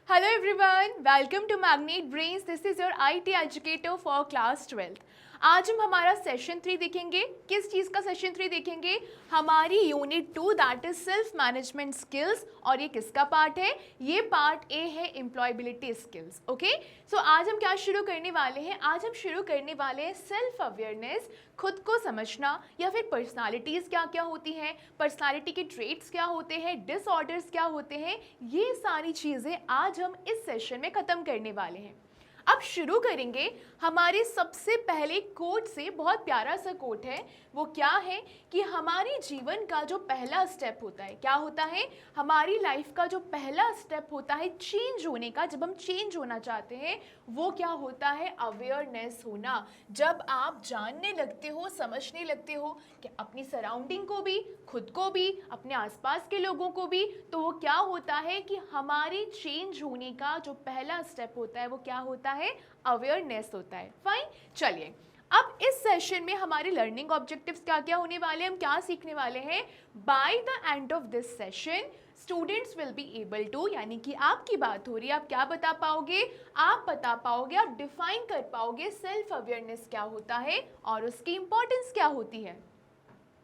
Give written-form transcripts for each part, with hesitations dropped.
Hello everyone, welcome to Magnet Brains. This is your IT educator for class 12th. आज हम हमारा session 3 देखेंगे. किस चीज़ का सेशन 3 देखेंगे? हमारी unit 2 that is self management skills. और ये किसका पार्ट है? ये पार्ट ए है एम्प्लॉयबिलिटी स्किल्स. ओके, सो आज हम क्या शुरू करने वाले हैं? आज हम शुरू करने वाले हैं सेल्फ अवेयरनेस, खुद को समझना, या फिर पर्सनालिटीज़ क्या क्या होती हैं, पर्सनालिटी के ट्रेट्स क्या होते हैं, डिसऑर्डर्स क्या होते हैं, ये सारी चीज़ें आज हम इस सेशन में ख़त्म करने वाले हैं. अब शुरू करेंगे हमारे सबसे पहले कोट से. बहुत प्यारा सा कोट है. वो क्या है कि हमारे जीवन का जो पहला स्टेप होता है, क्या होता है? हमारी लाइफ का जो पहला स्टेप होता है चेंज होने का, जब हम चेंज होना चाहते हैं, वो क्या होता है? अवेयरनेस होना. जब आप जानने लगते हो, समझने लगते हो कि अपनी सराउंडिंग को भी, खुद को भी, अपने आसपास के लोगों को भी, तो वो क्या होता है कि हमारे चेंज होने का जो पहला स्टेप होता है वो क्या होता है? अवेयरनेस होता है. फाइन, चलिए अब इस सेशन में हमारे लर्निंग ऑब्जेक्टिव्स क्या क्या होने वाले हैं, हम क्या सीखने वाले हैं? By the end of this session students will be able to, यानी कि आपकी बात हो रही है, आप क्या बता पाओगे? आप बता पाओगे, आप डिफाइन कर पाओगे सेल्फ अवेयरनेस क्या होता है और उसकी इंपॉर्टेंस क्या होती है.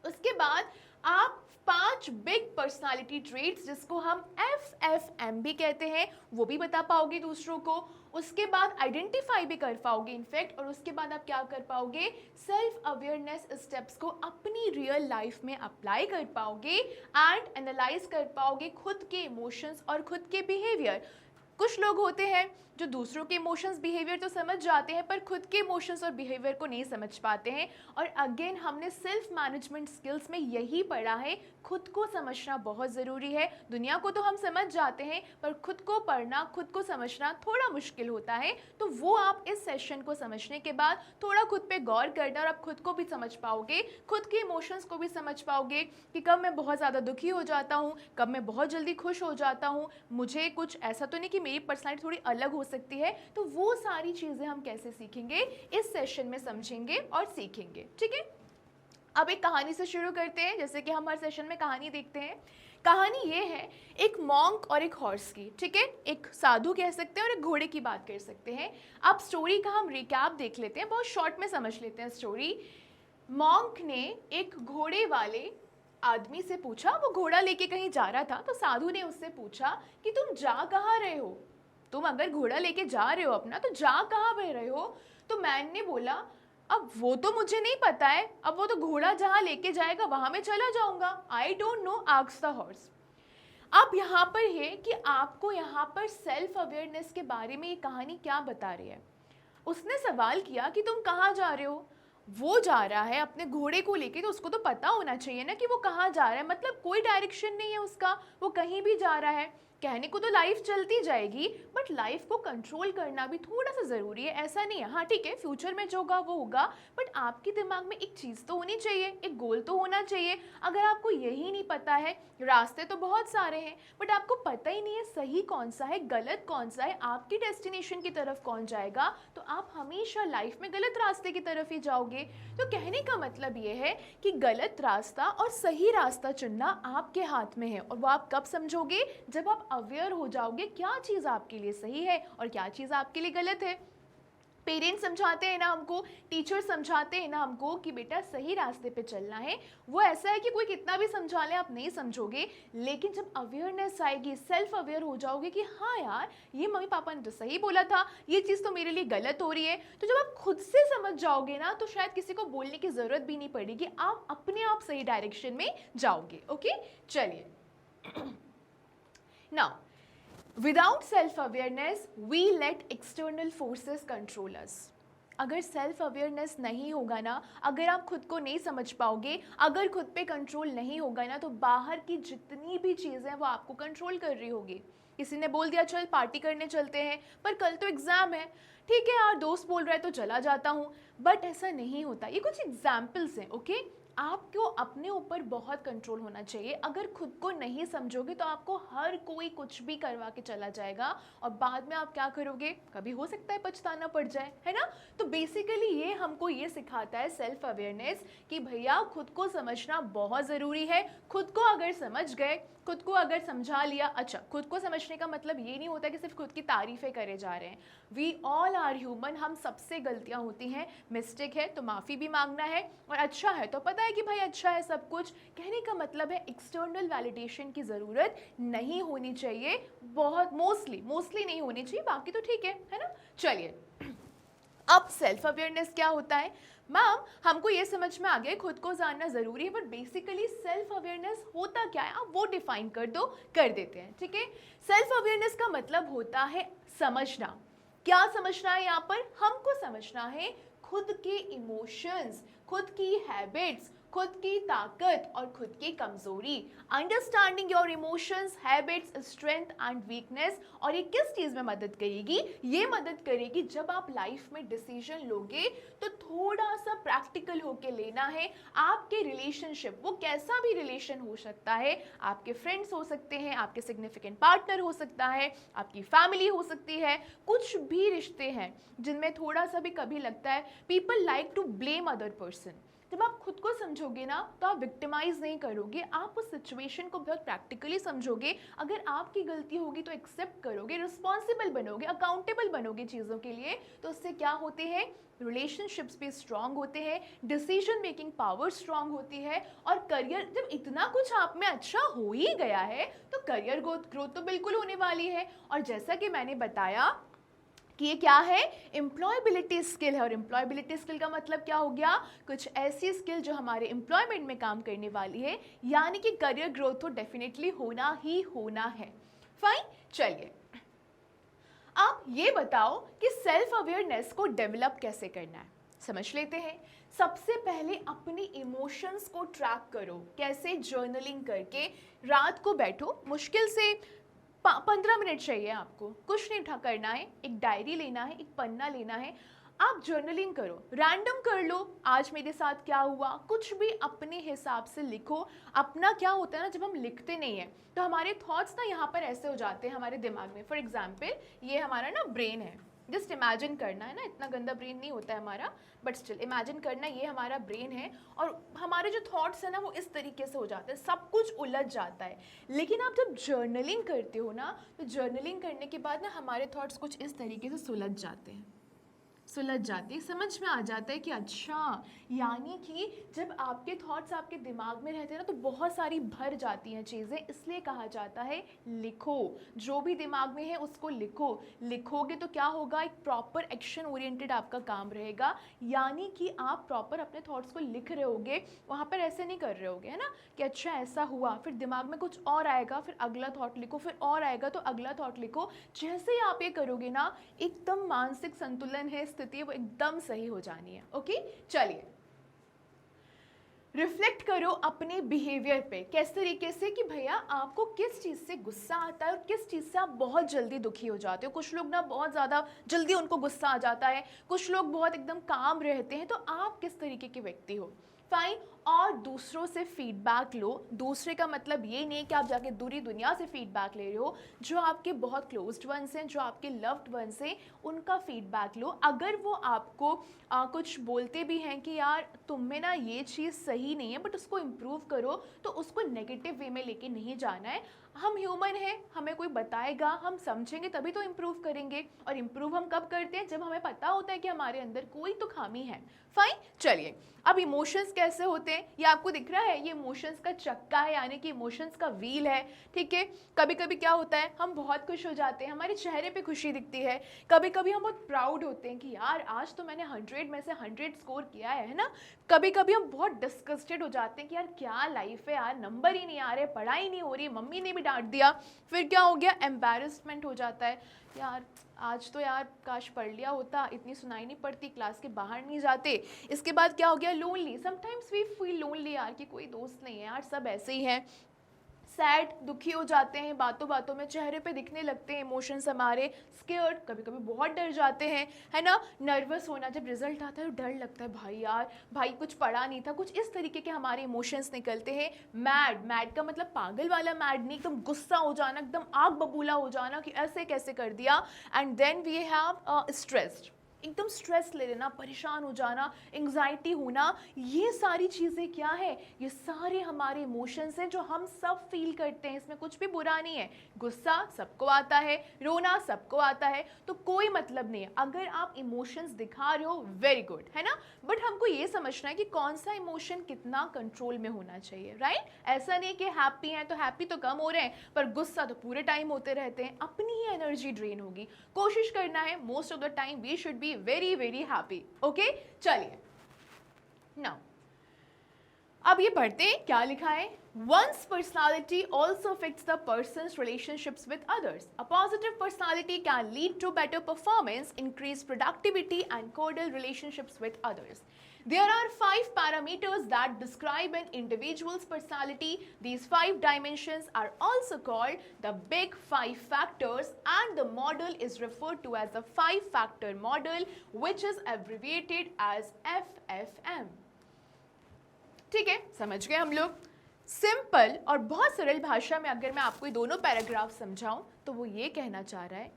उसके बाद आप 5 बिग पर्सनालिटी ट्रेट्स, जिसको हम FFM भी कहते हैं, वो भी बता पाओगे दूसरों को. उसके बाद आइडेंटिफाई भी कर पाओगे इनफैक्ट. और उसके बाद आप क्या कर पाओगे? सेल्फ अवेयरनेस स्टेप्स को अपनी रियल लाइफ में अप्लाई कर पाओगे एंड एनालाइज कर पाओगे खुद के इमोशंस और खुद के बिहेवियर. कुछ लोग होते हैं जो दूसरों के इमोशंस बिहेवियर तो समझ जाते हैं पर खुद के इमोशंस और बिहेवियर को नहीं समझ पाते हैं. और अगेन हमने सेल्फ मैनेजमेंट स्किल्स में यही पढ़ा है, खुद को समझना बहुत ज़रूरी है. दुनिया को तो हम समझ जाते हैं पर खुद को पढ़ना, खुद को समझना थोड़ा मुश्किल होता है. तो वो आप इस सेशन को समझने के बाद थोड़ा खुद पे गौर करना और आप खुद को भी समझ पाओगे, खुद के इमोशंस को भी समझ पाओगे कि कब मैं बहुत ज़्यादा दुखी हो जाता हूँ, कब मैं बहुत जल्दी खुश हो जाता हूँ, मुझे कुछ ऐसा तो नहीं कि मेरी पर्सनालिटी थोड़ी अलग हो सकती है. तो वो सारी चीज़ें हम कैसे सीखेंगे, इस सेशन में समझेंगे और सीखेंगे. ठीक है, अब एक कहानी से शुरू करते हैं. जैसे कि हम हर सेशन में कहानी देखते हैं. कहानी ये है एक मॉन्क और एक हॉर्स की. ठीक है, एक साधु कह सकते हैं और एक घोड़े की बात कर सकते हैं. अब स्टोरी का हम रिकैप देख लेते हैं, बहुत शॉर्ट में समझ लेते हैं स्टोरी. मॉन्क ने एक घोड़े वाले आदमी से पूछा, वो घोड़ा लेके कहीं जा रहा था, तो साधु ने उससे पूछा कि तुम जा कहाँ रहे हो? तुम अगर घोड़ा लेके जा रहे हो अपना, तो जा कहाँ बह रहे हो? तो मैन ने बोला, अब वो तो मुझे नहीं पता है, अब वो तो घोड़ा जहाँ लेके जाएगा वहाँ मैं चला जाऊँगा. I don't know, ask the horse. अब यहाँ पर है कि आपको यहाँ पर सेल्फ अवेयरनेस के बारे में ये कहानी क्या बता रही है. उसने सवाल किया कि तुम कहाँ जा रहे हो. वो जा रहा है अपने घोड़े को लेके, तो उसको तो पता होना चाहिए ना कि वो कहाँ जा रहा है. मतलब कोई डायरेक्शन नहीं है उसका, वो कहीं भी जा रहा है. कहने को तो लाइफ चलती जाएगी बट लाइफ को कंट्रोल करना भी थोड़ा सा ज़रूरी है. ऐसा नहीं है, हाँ ठीक है फ्यूचर में जो होगा वो होगा, बट आपके दिमाग में एक चीज़ तो होनी चाहिए, एक गोल तो होना चाहिए. अगर आपको यही नहीं पता है, रास्ते तो बहुत सारे हैं बट आपको पता ही नहीं है सही कौन सा है, गलत कौन सा है, आपकी डेस्टिनेशन की तरफ कौन जाएगा, तो आप हमेशा लाइफ में गलत रास्ते की तरफ ही जाओगे. तो कहने का मतलब ये है कि गलत रास्ता और सही रास्ता चुनना आपके हाथ में है. और वो आप कब समझोगे? जब आप अवेयर हो जाओगे क्या चीज़ आपके लिए सही है और क्या चीज़ आपके लिए गलत है. पेरेंट्स समझाते हैं ना हमको, टीचर समझाते हैं ना हमको कि बेटा सही रास्ते पे चलना है. वो ऐसा है कि कोई कितना भी समझा ले आप नहीं समझोगे, लेकिन जब अवेयरनेस आएगी, सेल्फ अवेयर हो जाओगे कि हाँ यार ये मम्मी पापा ने तो सही बोला था, ये चीज़ तो मेरे लिए गलत हो रही है. तो जब आप खुद से समझ जाओगे ना, तो शायद किसी को बोलने की ज़रूरत भी नहीं पड़ेगी, आप अपने आप सही डायरेक्शन में जाओगे. ओके, चलिए. Now, without self awareness we let external forces control us. अगर सेल्फ अवेयरनेस नहीं होगा ना, अगर आप खुद को नहीं समझ पाओगे, अगर खुद पे कंट्रोल नहीं होगा ना, तो बाहर की जितनी भी चीज़ें हैं वो आपको कंट्रोल कर रही होगी. किसी ने बोल दिया चल पार्टी करने चलते हैं, पर कल तो एग्ज़ाम है, ठीक है यार दोस्त बोल रहा है तो चला जाता हूँ, बट ऐसा नहीं होता. ये कुछ एग्जाम्पल्स हैं. ओके, आपको अपने ऊपर बहुत कंट्रोल होना चाहिए. अगर खुद को नहीं समझोगे तो आपको हर कोई कुछ भी करवा के चला जाएगा और बाद में आप क्या करोगे, कभी हो सकता है पछताना पड़ जाए, है ना. तो बेसिकली ये हमको ये सिखाता है सेल्फ अवेयरनेस कि भैया खुद को समझना बहुत ज़रूरी है. खुद को अगर समझ गए, खुद को अगर समझा लिया, अच्छा खुद को समझने का मतलब ये नहीं होता कि सिर्फ खुद की तारीफ़ें करे जा रहे हैं। वी ऑल आर ह्यूमन, हम सबसे गलतियाँ होती हैं, मिस्टेक है तो माफ़ी भी मांगना है, और अच्छा है तो पता है कि भाई अच्छा है सब कुछ। कहने का मतलब है एक्सटर्नल वैलिडेशन की ज़रूरत नहीं होनी चाहिए, बहुत मोस्टली नहीं होनी चाहिए, बाकी तो ठीक है ना। चलिए, अब सेल्फ अवेयरनेस क्या होता है मैम, हमको ये समझ में आ गया, खुद को जानना जरूरी है, बट बेसिकली सेल्फ अवेयरनेस होता क्या है आप वो डिफाइन कर दो, कर देते हैं, ठीक है। सेल्फ अवेयरनेस का मतलब होता है समझना। क्या समझना है यहाँ पर, हमको समझना है खुद के इमोशंस, खुद की हैबिट्स, खुद की ताकत और खुद की कमजोरी। Understanding your emotions, habits, strength and weakness. और ये किस चीज में मदद करेगी, ये मदद करेगी जब आप लाइफ में डिसीजन लोगे तो थोड़ा सा प्रैक्टिकल होके लेना है। आपके रिलेशनशिप, वो कैसा भी रिलेशन हो सकता है, आपके फ्रेंड्स हो सकते हैं, आपके सिग्निफिकेंट पार्टनर हो सकता है, आपकी फैमिली हो सकती है, कुछ भी रिश्ते हैं जिनमें थोड़ा सा भी कभी लगता है people like to blame other person. जब आप खुद को समझोगे ना तो आप विक्टिमाइज नहीं करोगे, आप उस सिचुएशन को बहुत प्रैक्टिकली समझोगे। अगर आपकी गलती होगी तो एक्सेप्ट करोगे, रिस्पॉन्सिबल बनोगे, अकाउंटेबल बनोगे चीज़ों के लिए, तो उससे क्या होते हैं, रिलेशनशिप्स भी स्ट्रांग होते हैं, डिसीजन मेकिंग पावर स्ट्रांग होती है, और करियर, जब इतना कुछ आप में अच्छा हो ही गया है तो करियर ग्रोथ तो बिल्कुल होने वाली है। और जैसा कि मैंने बताया कि ये क्या है, एम्प्लॉयबिलिटी स्किल है, और एम्प्लॉयबिलिटी स्किल का मतलब क्या हो गया, कुछ ऐसी स्किल जो हमारे एम्प्लॉयमेंट में काम करने वाली है, यानी कि करियर ग्रोथ तो डेफिनेटली होना ही होना है। फाइन, चलिए आप ये बताओ कि सेल्फ अवेयरनेस को डेवलप कैसे करना है, समझ लेते हैं। सबसे पहले अपने इमोशंस को ट्रैक करो, कैसे, जर्नलिंग करके। रात को बैठो, मुश्किल से 15 मिनट चाहिए आपको, कुछ नहीं करना है, एक डायरी लेना है, एक पन्ना लेना है, आप जर्नलिंग करो, रैंडम कर लो, आज मेरे साथ क्या हुआ, कुछ भी अपने हिसाब से लिखो। अपना क्या होता है ना, जब हम लिखते नहीं है तो हमारे थॉट्स ना यहाँ पर ऐसे हो जाते हैं हमारे दिमाग में। फॉर एग्जाम्पल ये हमारा ना ब्रेन है, जस्ट इमेजिन करना है ना, इतना गंदा ब्रेन नहीं होता है हमारा, बट स्टिल इमेजिन करना, ये हमारा ब्रेन है, और हमारे जो थॉट्स है ना वो इस तरीके से हो जाते हैं, सब कुछ उलझ जाता है। लेकिन आप जब जर्नलिंग करते हो ना, तो जर्नलिंग करने के बाद ना हमारे थॉट्स कुछ इस तरीके से सुलझ जाते हैं, समझ में आ जाता है कि अच्छा, यानी कि जब आपके थॉट्स आपके दिमाग में रहते हैं ना तो बहुत सारी भर जाती हैं चीज़ें, इसलिए कहा जाता है लिखो, जो भी दिमाग में है उसको लिखो। लिखोगे तो क्या होगा, एक प्रॉपर एक्शन ओरिएंटेड आपका काम रहेगा, यानी कि आप प्रॉपर अपने थॉट्स को लिख रहे होगे, वहाँ पर ऐसे नहीं कर रहे होगे, है ना, कि अच्छा ऐसा हुआ, फिर दिमाग में कुछ और आएगा, फिर अगला थॉट लिखो, फिर और आएगा तो अगला थॉट लिखो। जैसे ही आप ये करोगे ना, एकदम मानसिक संतुलन है, स्थिति वो एकदम सही हो जानी है। ओके, चलिए रिफ्लेक्ट करो अपने बिहेवियर पे, किस तरीके से कि भैया आपको किस चीज़ से गुस्सा आता है और किस चीज़ से आप बहुत जल्दी दुखी हो जाते हो। कुछ लोग ना बहुत ज़्यादा जल्दी उनको गुस्सा आ जाता है, कुछ लोग बहुत एकदम काम रहते हैं, तो आप किस तरीके के व्यक्ति हो। फाइन, और दूसरों से फीडबैक लो। दूसरे का मतलब ये नहीं कि आप जाके दूरी दुनिया से फीडबैक ले रहे हो, जो आपके बहुत क्लोज्ड वंस हैं, जो आपके लव्ड वंस हैं, उनका फीडबैक लो। अगर वो आपको कुछ बोलते भी हैं कि यार तुम में ना ये चीज़ सही नहीं है बट उसको इम्प्रूव करो, तो उसको नेगेटिव वे में लेके नहीं जाना है। हम ह्यूमन हैं, हमें कोई बताएगा, हम समझेंगे तभी तो इम्प्रूव करेंगे, और इम्प्रूव हम कब करते हैं, जब हमें पता होता है कि हमारे अंदर कोई तो खामी है। फाइन, चलिए अब इमोशंस कैसे होते हैं, ये आपको दिख रहा है, ये इमोशंस का चक्का है, यानी कि इमोशंस का व्हील है, ठीक है। कभी कभी क्या होता है, हम बहुत खुश हो जाते हैं, हमारे चेहरे पे खुशी दिखती है। कभी कभी हम बहुत प्राउड होते हैं कि यार आज तो मैंने 100 में से 100 स्कोर किया है ना। कभी कभी हम बहुत डिस्गस्टेड हो जाते हैं कि यार क्या लाइफ है यार, नंबर ही नहीं आ रहे, पढ़ाई नहीं हो रही, मम्मी ने भी डांट दिया। फिर क्या हो गया, एम्बैरेसमेंट हो जाता है, यार आज तो यार काश पढ़ लिया होता, इतनी सुनाई नहीं पड़ती, क्लास के बाहर नहीं जाते। इसके बाद क्या हो गया, lonely, sometimes we feel lonely, यार कि कोई दोस्त नहीं है यार, सब ऐसे ही हैं। सैड, दुखी हो जाते हैं, बातों बातों में चेहरे पे दिखने लगते हैं इमोशंस हमारे। स्केयर्ड, कभी कभी बहुत डर जाते हैं, है ना। नर्वस होना, जब रिजल्ट आता है तो डर लगता है, भाई यार भाई कुछ पढ़ा नहीं था, कुछ इस तरीके के हमारे इमोशंस निकलते हैं। मैड, मैड का मतलब पागल वाला मैड नहीं, एकदम गुस्सा हो जाना, एकदम आग बबूला हो जाना कि ऐसे कैसे कर दिया। And then we have stressed, एकदम स्ट्रेस ले लेना, परेशान हो जाना, एंग्जाइटी होना, ये सारी चीज़ें क्या है, ये सारे हमारे इमोशंस हैं जो हम सब फील करते हैं, इसमें कुछ भी बुरा नहीं है। गुस्सा सबको आता है, रोना सबको आता है, तो कोई मतलब नहीं है। अगर आप इमोशंस दिखा रहे हो, वेरी गुड, है ना, बट हमको ये समझना है कि कौन सा इमोशन कितना कंट्रोल में होना चाहिए, राइट। ऐसा नहीं कि हैप्पी हैं तो हैप्पी तो कम हो रहे हैं, पर गुस्सा तो पूरे टाइम होते रहते हैं, अपनी ही एनर्जी ड्रेन होगी। कोशिश करना है most of the time we should be very very happy. Okay, चलिए नाउ अब ये पढ़ते हैं क्या लिखा है। One's personality also affects the person's relationships with others. A positive personality can lead to better performance, increased productivity, and cordial relationships with others. There are 5 parameters that describe an individual's personality. These 5 dimensions are also called the Big 5 factors, and the model is referred to as the 5-factor model, which is abbreviated as FFM. ठीक है, समझ गए हम लोग। Simple और बहुत सरल भाषा में अगर मैं आपको ये दोनों पैराग्राफ समझाऊं तो वो ये कहना चाह रहा है,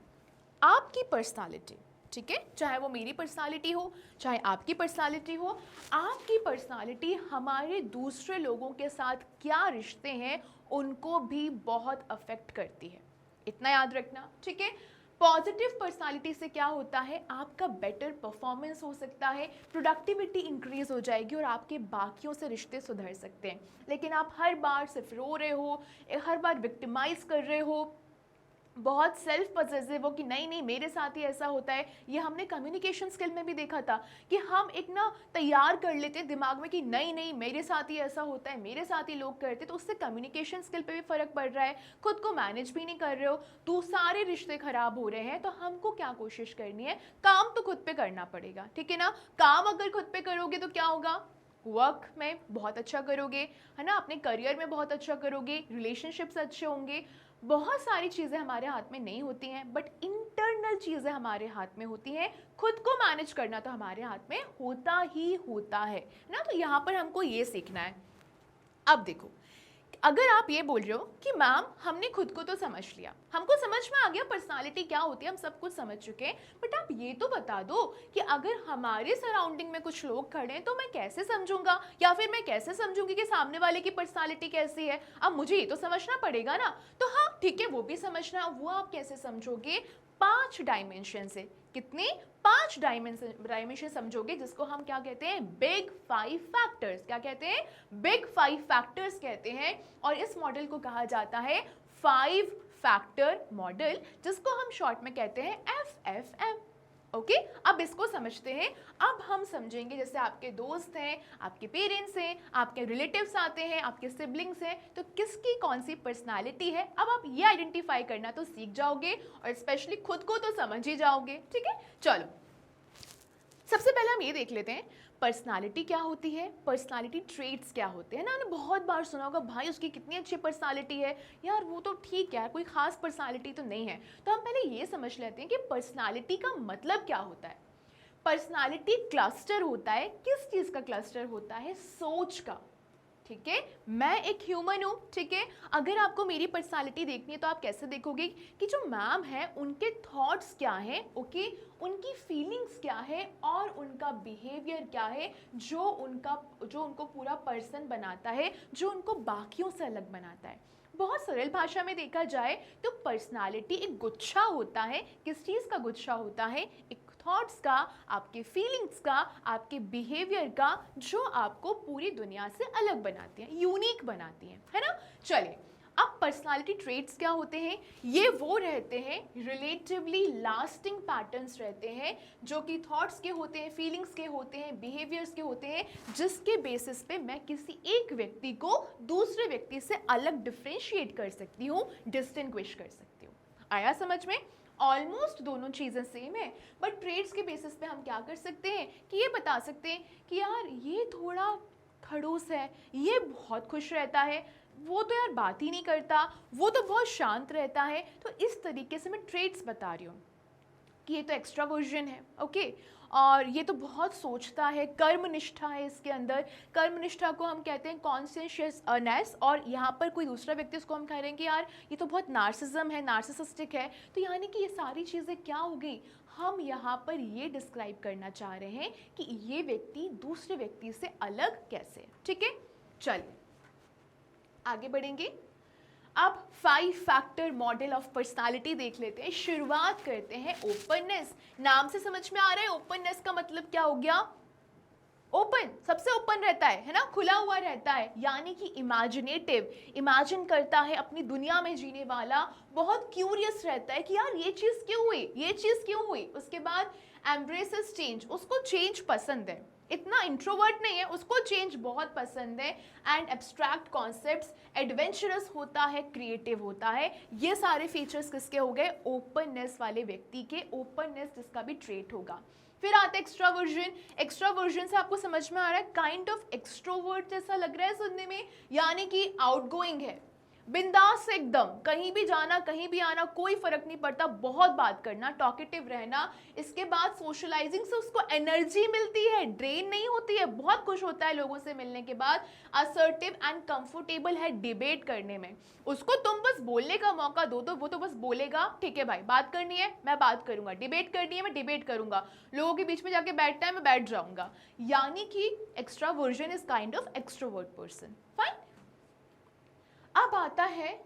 आपकी पर्सनालिटी, ठीक है, चाहे वो मेरी पर्सनालिटी हो, चाहे आपकी पर्सनालिटी हो, आपकी पर्सनालिटी हमारे दूसरे लोगों के साथ क्या रिश्ते हैं उनको भी बहुत अफेक्ट करती है, इतना याद रखना, ठीक है। पॉजिटिव पर्सनालिटी से क्या होता है, आपका बेटर परफॉर्मेंस हो सकता है, प्रोडक्टिविटी इंक्रीज हो जाएगी और आपके बाकियों से रिश्ते सुधर सकते हैं। लेकिन आप हर बार सिर्फ रो रहे हो, हर बार विक्टिमाइज कर रहे हो, बहुत सेल्फ पजेसिव हो कि नहीं नहीं मेरे साथ ही ऐसा होता है। ये हमने कम्युनिकेशन स्किल में भी देखा था कि हम एक ना तैयार कर लेते हैं दिमाग में कि नहीं नहीं मेरे साथ ही ऐसा होता है, मेरे साथ ही लोग करते, तो उससे कम्युनिकेशन स्किल पे भी फर्क पड़ रहा है, खुद को मैनेज भी नहीं कर रहे हो, तो सारे रिश्ते खराब हो रहे हैं। तो हमको क्या कोशिश करनी है, काम तो खुद पे करना पड़ेगा, ठीक है ना। काम अगर खुद पे करोगे तो क्या होगा, वर्क में बहुत अच्छा करोगे, है ना, अपने करियर में बहुत अच्छा करोगे, रिलेशनशिप्स अच्छे होंगे। बहुत सारी चीज़ें हमारे हाथ में नहीं होती हैं, बट इंटरनल चीज़ें हमारे हाथ में होती हैं। खुद को मैनेज करना तो हमारे हाथ में होता ही होता है ना। तो यहाँ पर हमको ये सीखना है। अब देखो, अगर आप ये बोल रहे हो कि मैम हमने खुद को तो समझ लिया, हमको समझ में आ गया पर्सनालिटी क्या होती है, हम सब कुछ समझ चुके हैं, बट आप ये तो बता दो कि अगर हमारे सराउंडिंग में कुछ लोग खड़े हैं तो मैं कैसे समझूंगा, या फिर मैं कैसे समझूंगी कि सामने वाले की पर्सनालिटी कैसी है। अब मुझे ये तो समझना पड़ेगा ना। तो हाँ ठीक है, वो भी समझना। वो आप कैसे समझोगे, 5 डायमेंशन से। कितने, 5 डायमेंशन समझोगे, जिसको हम क्या कहते हैं, बिग 5 फैक्टर्स। क्या कहते हैं, बिग 5 फैक्टर्स कहते हैं। और इस मॉडल को कहा जाता है 5 फैक्टर मॉडल, जिसको हम शॉर्ट में कहते हैं FFM। ओके, अब इसको समझते हैं। अब हम समझेंगे, जैसे आपके दोस्त हैं, आपके पेरेंट्स हैं, आपके रिलेटिव्स आते हैं, आपके सिबलिंग्स हैं, तो किसकी कौन सी पर्सनालिटी है, अब आप ये आइडेंटिफाई करना तो सीख जाओगे, और स्पेशली खुद को तो समझ ही जाओगे। ठीक है, चलो सबसे पहले हम ये देख लेते हैं पर्सनालिटी क्या होती है, पर्सनालिटी ट्रेट्स क्या होते हैं ना। हमने बहुत बार सुना होगा भाई उसकी कितनी अच्छी पर्सनालिटी है, यार वो तो ठीक है, कोई खास पर्सनालिटी तो नहीं है। तो हम पहले ये समझ लेते हैं कि पर्सनालिटी का मतलब क्या होता है। पर्सनालिटी क्लस्टर होता है, किस चीज़ का क्लस्टर होता है, सोच का। ठीक है, मैं एक ह्यूमन हूँ, ठीक है। अगर आपको मेरी पर्सनालिटी देखनी है तो आप कैसे देखोगे कि जो मैम है उनके थॉट्स क्या हैं, ओके, उनकी फीलिंग्स क्या है और उनका बिहेवियर क्या है, जो उनको पूरा पर्सन बनाता है, जो उनको बाकियों से अलग बनाता है। बहुत सरल भाषा में देखा जाए तो पर्सनालिटी एक गुच्छा होता है। किस चीज़ का गुच्छा होता है, एक थॉट्स का, आपके फीलिंग्स का, आपके बिहेवियर का, जो आपको पूरी दुनिया से अलग बनाती हैं, यूनिक बनाती हैं, है ना। चलिए, अब पर्सनालिटी ट्रेट्स क्या होते हैं, ये वो रहते हैं रिलेटिवली लास्टिंग पैटर्न्स रहते हैं, जो कि थॉट्स के होते हैं, फीलिंग्स के होते हैं, बिहेवियर्स के होते हैं, जिसके बेसिस पे मैं किसी एक व्यक्ति को दूसरे व्यक्ति से अलग डिफ्रेंशिएट कर सकती हूँ, डिस्टिंग्विश कर सकती हूँ। आया समझ में। ऑलमोस्ट दोनों चीज़ें सेम है, बट ट्रेड्स के बेसिस पे हम क्या कर सकते हैं कि ये बता सकते हैं कि यार ये थोड़ा खड़ूस है, ये बहुत खुश रहता है, वो तो यार बात ही नहीं करता, वो तो बहुत शांत रहता है। तो इस तरीके से मैं ट्रेड्स बता रही हूँ। कि ये तो एक्स्ट्रावर्जन है, ओके। और ये तो बहुत सोचता है, कर्मनिष्ठा है इसके अंदर। कर्मनिष्ठा को हम कहते हैं कॉन्शियसनेस, और यहाँ पर कोई दूसरा व्यक्ति उसको हम कह रहे हैं कि यार ये तो बहुत नार्सिज्म है, नार्सिसिस्टिक है। तो यानी कि ये सारी चीज़ें क्या हो गई, हम यहाँ पर ये डिस्क्राइब करना चाह रहे हैं कि ये व्यक्ति दूसरे व्यक्ति से अलग कैसे है, ठीक है। चलिए आगे बढ़ेंगे। अब 5 फैक्टर मॉडल ऑफ पर्सनालिटी देख लेते हैं। शुरुआत करते हैं ओपननेस। नाम से समझ में आ रहा है ओपननेस का मतलब क्या हो गया, ओपन, सबसे ओपन रहता है ना, खुला हुआ रहता है, यानी कि इमेजिनेटिव, इमेजिन करता है, अपनी दुनिया में जीने वाला, बहुत क्यूरियस रहता है कि यार ये चीज़ क्यों हुई, ये चीज़ क्यों हुई। उसके बाद एम्ब्रेसेस चेंज, उसको चेंज पसंद है, इतना इंट्रोवर्ट नहीं है, उसको चेंज बहुत पसंद है। एंड एब्स्ट्रैक्ट कॉन्सेप्ट्स, एडवेंचरस होता है, क्रिएटिव होता है। ये सारे फीचर्स किसके हो गए, ओपननेस वाले व्यक्ति के, ओपननेस जिसका भी ट्रेट होगा। फिर आता है एक्स्ट्रावर्जन। एक्स्ट्रावर्जन से आपको समझ में आ रहा है काइंड ऑफ एक्सट्रोवर्ट जैसा लग रहा है सुनने में, यानी कि आउटगोइंग है, बिंदास एकदम, कहीं भी जाना कहीं भी आना कोई फर्क नहीं पड़ता, बहुत बात करना, टॉकेटिव रहना। इसके बाद सोशलाइजिंग से उसको एनर्जी मिलती है, ड्रेन नहीं होती है, बहुत खुश होता है लोगों से मिलने के बाद। असर्टिव एंड कंफर्टेबल है डिबेट करने में, उसको तुम बस बोलने का मौका दो तो वो तो बस बोलेगा, ठीक है भाई बात करनी है मैं बात करूंगा, डिबेट करनी है मैं डिबेट करूंगा, लोगों के बीच में जाके बैठना है मैं बैठ जाऊंगा। यानी कि extraversion is kind of extrovert person, fine. अब आता है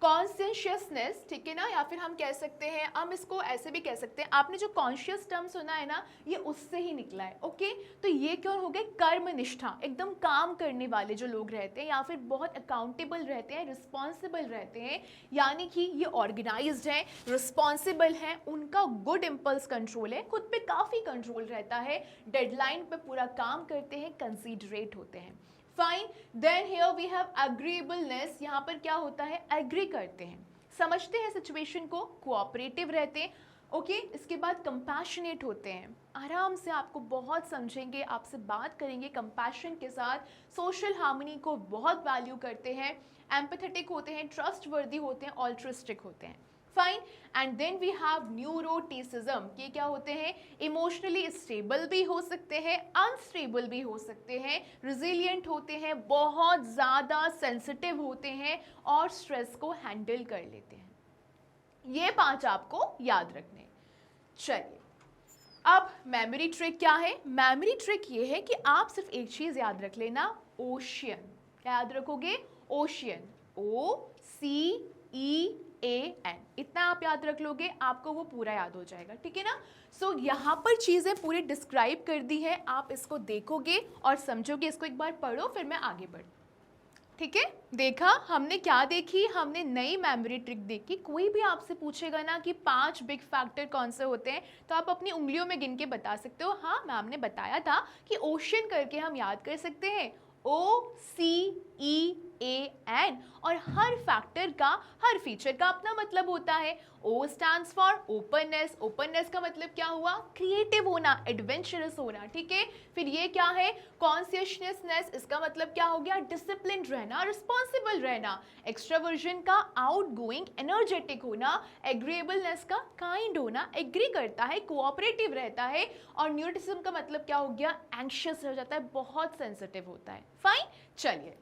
कॉन्शियसनेस, ठीक है ना, या फिर हम कह सकते हैं, हम इसको ऐसे भी कह सकते हैं, आपने जो कॉन्शियस टर्म सुना है ना, ये उससे ही निकला है, ओके। तो ये क्यों हो गए, कर्मनिष्ठा, एकदम काम करने वाले जो लोग रहते हैं, या फिर बहुत अकाउंटेबल रहते हैं, रिस्पॉन्सिबल रहते हैं, यानी कि ये ऑर्गेनाइज्ड है, रिस्पॉन्सिबल है, उनका गुड इम्पल्स कंट्रोल है, खुद पे काफ़ी कंट्रोल रहता है, डेडलाइन पे पूरा काम करते हैं, कंसीडरेट होते हैं, fine. Then here we have agreeableness, यहाँ पर क्या होता है, एग्री करते हैं, समझते हैं सिचुएशन को, कोऑपरेटिव रहते हैं, ओके। इसके बाद कंपैशनेट होते हैं, आराम से आपको बहुत समझेंगे, आपसे बात करेंगे कंपैशन के साथ, सोशल हार्मनी को बहुत वैल्यू करते हैं, एम्पैथेटिक होते हैं, ट्रस्टवर्दी होते हैं, ऑल्ट्रिस्टिक होते हैं, fine. And then we have neuroticism, ये क्या होते हैं, इमोशनली स्टेबल भी हो सकते हैं, अनस्टेबल भी हो सकते हैं, रिजिलियंट होते हैं, बहुत ज़्यादा सेंसिटिव होते हैं और स्ट्रेस को हैंडल कर लेते हैं। ये 5 आपको याद रखने। चलिए अब मेमोरी ट्रिक क्या है, मेमोरी ट्रिक ये है कि आप सिर्फ एक चीज़ याद रख लेना, ओशियन। क्या याद रखोगे, ओशियन, OCEAN, इतना आप याद रख लोगे, आपको वो पूरा याद हो जाएगा, ठीक है ना। सो यहाँ पर चीज़ें पूरी डिस्क्राइब कर दी है, आप इसको देखोगे और समझोगे, इसको एक बार पढ़ो फिर मैं आगे बढ़, ठीक है। देखा हमने क्या देखी, हमने नई मेमोरी ट्रिक देखी। कोई भी आपसे पूछेगा ना कि 5 बिग फैक्टर कौन से होते हैं, तो आप अपनी उंगलियों में गिन के बता सकते हो, हाँ मैम ने बताया था कि ओशन करके हम याद कर सकते हैं, OCEAN, और हर फैक्टर का, हर फीचर का अपना मतलब होता है। O stands for openness, openness का मतलब क्या हुआ, क्रिएटिव होना, एडवेंचरस होना, ठीक है। फिर ये क्या है, कॉन्शियसनेस, इसका मतलब क्या हो गया, डिसिप्लिन रहना, रिस्पॉन्सिबल रहना। एक्स्ट्रावर्जन का आउटगोइंग, एनर्जेटिक होना। एग्रीएबलनेस का काइंड होना, एग्री करता है, कोऑपरेटिव रहता है। और न्यूरोटिसिज्म का मतलब क्या हो गया, एंग्शियस हो जाता है, बहुत सेंसिटिव होता है, फाइन। चलिए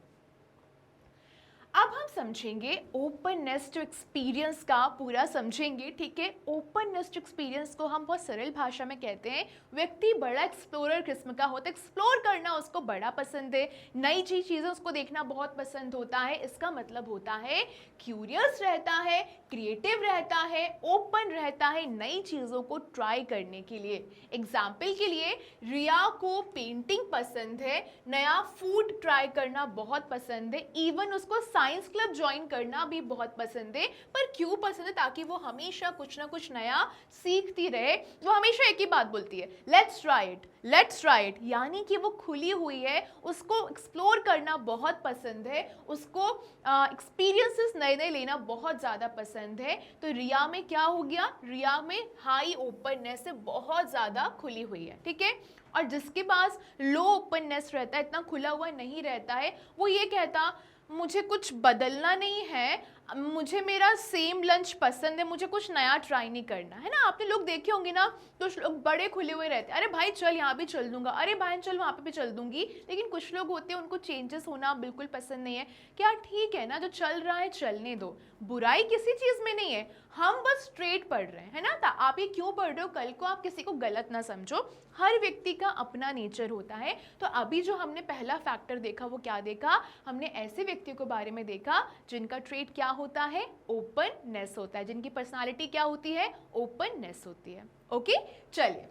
अब हम समझेंगे ओपननेस टू एक्सपीरियंस का पूरा समझेंगे, ठीक है। ओपननेस टू एक्सपीरियंस को हम बहुत सरल भाषा में कहते हैं, व्यक्ति बड़ा एक्सप्लोरर किस्म का होता है, एक्सप्लोर करना उसको बड़ा पसंद है, नई चीज़ें उसको देखना बहुत पसंद होता है। इसका मतलब होता है क्यूरियस रहता है, क्रिएटिव रहता है, ओपन रहता है नई चीज़ों को ट्राई करने के लिए। एग्जाम्पल के लिए रिया को पेंटिंग पसंद है, नया फूड ट्राई करना बहुत पसंद है, इवन उसको साइंस क्लब ज्वाइन करना भी बहुत पसंद है। पर क्यों पसंद है, ताकि वो हमेशा कुछ ना कुछ नया सीखती रहे। वो हमेशा एक ही बात बोलती है, let's try it, let's try it, यानी कि वो खुली हुई है, उसको एक्सप्लोर करना बहुत पसंद है, उसको एक्सपीरियंसेस नए नए लेना बहुत ज़्यादा पसंद है। तो रिया में क्या हो गया, रिया में हाई ओपननेस से बहुत ज़्यादा खुली हुई है, ठीक है। और जिसके पास लो ओपननेस रहता है, इतना खुला हुआ नहीं रहता है, वो ये कहता मुझे कुछ बदलना नहीं है, मुझे मेरा सेम लंच पसंद है, मुझे कुछ नया ट्राई नहीं करना है ना। आपने लोग देखे होंगे ना, कुछ लोग बड़े खुले हुए रहते हैं, अरे भाई चल यहाँ भी चल दूंगा, अरे भाई चल वहाँ पे भी चल दूंगी। लेकिन कुछ लोग होते हैं उनको चेंजेस होना बिल्कुल पसंद नहीं है। क्या ठीक है ना, जो चल रहा है चलने दो, बुराई किसी चीज़ में नहीं है, हम बस स्ट्रेट पढ़ रहे हैं, है ना। आप ये क्यों पढ़ रहे हो, कल को आप किसी को गलत ना समझो। हर व्यक्ति का अपना नेचर होता है। तो अभी जो हमने पहला फैक्टर देखा वो क्या देखा, हमने ऐसे व्यक्तियों के बारे में देखा जिनका ट्रेट क्या होता है, ओपननेस होता है, जिनकी पर्सनालिटी क्या होती है, ओपननेस होती है। ओके, चलिए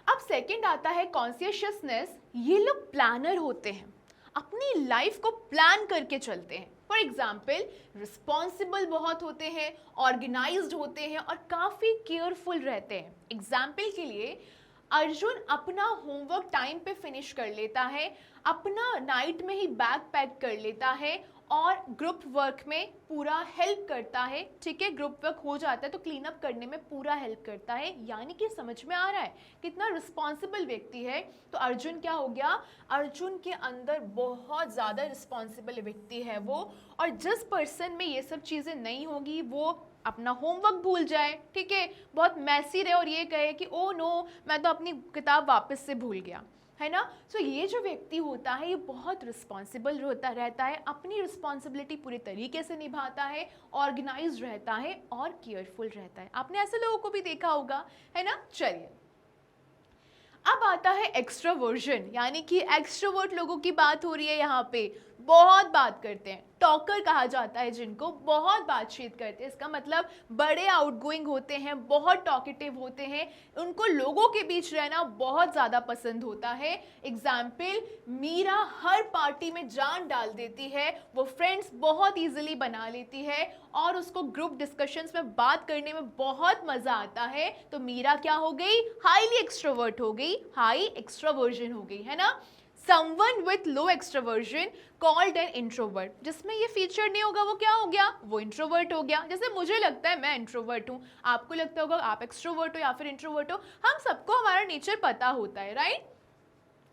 अब सेकंड आता है कॉन्शियसनेस। ये लोग प्लानर होते हैं, अपनी लाइफ को प्लान करके चलते हैं। फॉर एग्जाम्पल रिस्पॉन्सिबल बहुत होते हैं, ऑर्गेनाइज्ड होते हैं और काफ़ी केयरफुल रहते हैं। एग्जाम्पल के लिए अर्जुन अपना होमवर्क टाइम पे फिनिश कर लेता है, अपना नाइट में ही बैग पैक कर लेता है और ग्रुप वर्क में पूरा हेल्प करता है। ठीक है, ग्रुप वर्क हो जाता है तो क्लीन अप करने में पूरा हेल्प करता है। यानी कि समझ में आ रहा है कितना रिस्पॉन्सिबल व्यक्ति है। तो अर्जुन क्या हो गया, अर्जुन के अंदर बहुत ज़्यादा रिस्पॉन्सिबल व्यक्ति है वो। और जिस पर्सन में ये सब चीज़ें नहीं होगी वो अपना होमवर्क भूल जाए, ठीक है, बहुत मैसी रहे और ये कहे कि ओ नो मैं तो अपनी किताब वापस से भूल गया, है ना। सो ये जो व्यक्ति होता है ये बहुत रिस्पॉन्सिबल रहता है, अपनी रिस्पॉन्सिबिलिटी पूरे तरीके से निभाता है, ऑर्गेनाइज रहता है और केयरफुल रहता है। आपने ऐसे लोगों को भी देखा होगा, है ना। चलिए अब आता है एक्स्ट्रोवर्जन, यानी कि एक्स्ट्रोवर्ट लोगों की बात हो रही है यहाँ पे। बहुत बात करते हैं, टॉकर कहा जाता है जिनको, बहुत बातचीत करते हैं। इसका मतलब बड़े आउटगोइंग होते हैं, बहुत टॉकेटिव होते हैं, उनको लोगों के बीच रहना बहुत ज़्यादा पसंद होता है। एग्जाम्पल मीरा हर पार्टी में जान डाल देती है, वो फ्रेंड्स बहुत ईजिली बना लेती है और उसको ग्रुप डिस्कशंस में बात करने में बहुत मज़ा आता है। तो मीरा क्या हो गई, हाईली एक्सट्रोवर्ट हो गई, हाई एक्सट्रोवर्जन हो गई, है ना। Someone with low extroversion called an introvert, जिसमें ये फीचर नहीं होगा वो क्या हो गया, वो इंट्रोवर्ट हो गया। जैसे मुझे लगता है मैं इंट्रोवर्ट हूँ, आपको लगता होगा आप एक्सट्रोवर्ट हो या फिर इंट्रोवर्ट हो, हम सबको हमारा नेचर पता होता है, राइट।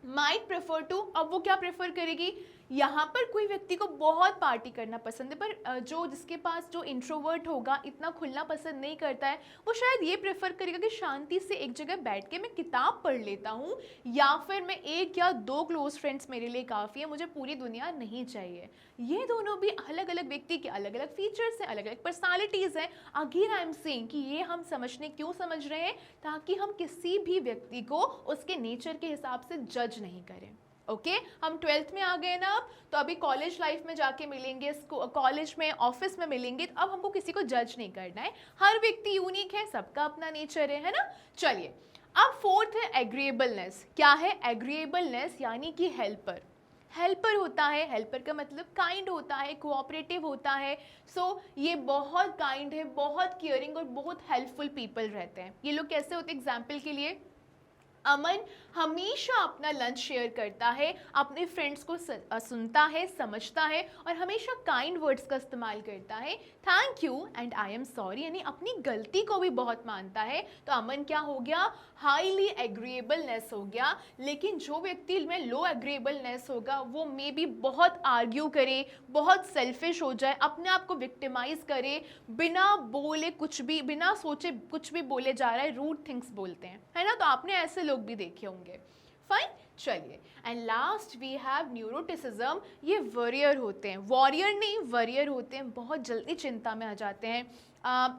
माइट प्रेफर टू, अब वो क्या प्रेफर करेगी, यहाँ पर कोई व्यक्ति को बहुत पार्टी करना पसंद है, पर जो जिसके पास जो इंट्रोवर्ट होगा इतना खुलना पसंद नहीं करता है, वो शायद ये प्रेफर करेगा कि शांति से एक जगह बैठ के मैं किताब पढ़ लेता हूँ, या फिर मैं एक या दो क्लोज फ्रेंड्स मेरे लिए काफ़ी है, मुझे पूरी दुनिया नहीं चाहिए। ये दोनों भी अलग अलग व्यक्ति के अलग अलग फीचर्स हैं, अलग अलग पर्सनालिटीज़ हैं। अगेन आई एम सेइंग कि ये हम समझने क्यों समझ रहे हैं, ताकि हम किसी भी व्यक्ति को उसके नेचर के हिसाब से जज नहीं करें। ओके हम 12th में आ गए ना अब, तो अभी कॉलेज लाइफ में जाके मिलेंगे, कॉलेज में ऑफिस में मिलेंगे, तो अब हमको किसी को जज नहीं करना है। हर व्यक्ति यूनिक है, सबका अपना नेचर है ना। चलिए अब फोर्थ है एग्रीएबलनेस। क्या है एग्रीएबलनेस, यानी कि हेल्पर। हेल्पर होता है, हेल्पर का मतलब काइंड होता है, कोऑपरेटिव होता है। सो ये बहुत काइंड है, बहुत केयरिंग और बहुत हेल्पफुल पीपल रहते हैं। ये लोग कैसे होते हैं, एग्जाम्पल के लिए अमन हमेशा अपना लंच शेयर करता है, अपने फ्रेंड्स को सुनता है, समझता है और हमेशा काइंड वर्ड्स का इस्तेमाल करता है। Thank you and I am sorry, यानी अपनी गलती को भी बहुत मानता है। तो अमन क्या हो गया, हाईली एग्रीएबलनेस हो गया। लेकिन जो व्यक्ति में लो एग्रीएबलनेस होगा वो मे बी बहुत आर्ग्यू करे, बहुत सेल्फिश हो जाए, अपने आप को विक्टिमाइज करे, बिना बोले कुछ भी, बिना सोचे कुछ भी बोले जा रहा है, रूड थिंग्स बोलते हैं, है ना। तो आपने ऐसे लोग भी देखे होंगे। फाइन, चलिए and last we have neuroticism. ये वॉरियर होते हैं, वॉरियर नहीं वॉरियर होते हैं, बहुत जल्दी चिंता में आ जाते हैं,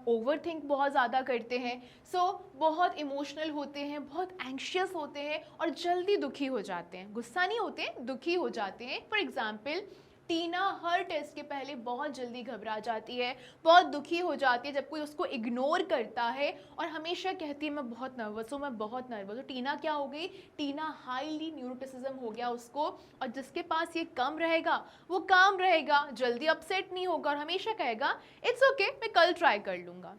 ओवर थिंक बहुत ज़्यादा करते हैं। सो बहुत इमोशनल होते हैं, बहुत एंशियस होते हैं और जल्दी दुखी हो जाते हैं। गुस्सा नहीं होते हैं, दुखी हो जाते हैं। फॉर एग्जाम्पल टीना हर टेस्ट के पहले बहुत जल्दी घबरा जाती है, बहुत दुखी हो जाती है जब कोई उसको इग्नोर करता है और हमेशा कहती है मैं बहुत नर्वस हूँ, मैं बहुत नर्वस हूँ। टीना क्या हो गई, टीना हाईली न्यूरोटिसिज्म हो गया उसको। और जिसके पास ये कम रहेगा वो काम रहेगा, जल्दी अपसेट नहीं होगा और हमेशा कहेगा इट्स ओके, मैं कल ट्राई कर लूँगा।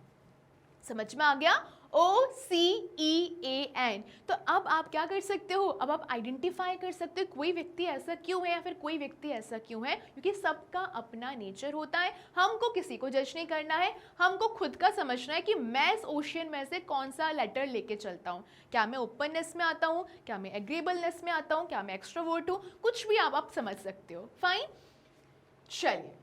समझ में आ गया, OCEAN। तो अब आप क्या कर सकते हो, अब आप आइडेंटिफाई कर सकते हो कोई व्यक्ति ऐसा क्यों है या फिर कोई व्यक्ति ऐसा क्यों है, क्योंकि सबका अपना नेचर होता है। हमको किसी को जज नहीं करना है, हमको खुद का समझना है कि मैं इस ओशियन में से कौन सा लेटर लेके चलता हूँ। क्या मैं ओपननेस में आता हूँ, क्या मैं एग्रीएबलनेस में आता हूँ, क्या मैं एक्सट्रोवर्ट हूँ, कुछ भी आप समझ सकते हो। फाइन, चलिए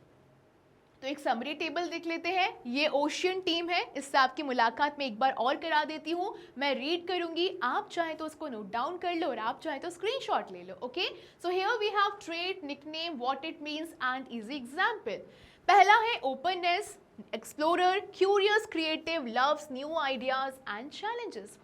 तो एक समरी टेबल देख लेते हैं। ये ओशियन टीम है, इससे आपकी मुलाकात में एक बार और करा देती हूँ। मैं रीड करूंगी, आप चाहे तो उसको नोट डाउन कर लो और आप चाहे तो स्क्रीनशॉट ले लो। Okay, so here we have trait, nickname, what it means and easy example. पहला है openness, explorer, curious, creative, loves new ideas and challenges.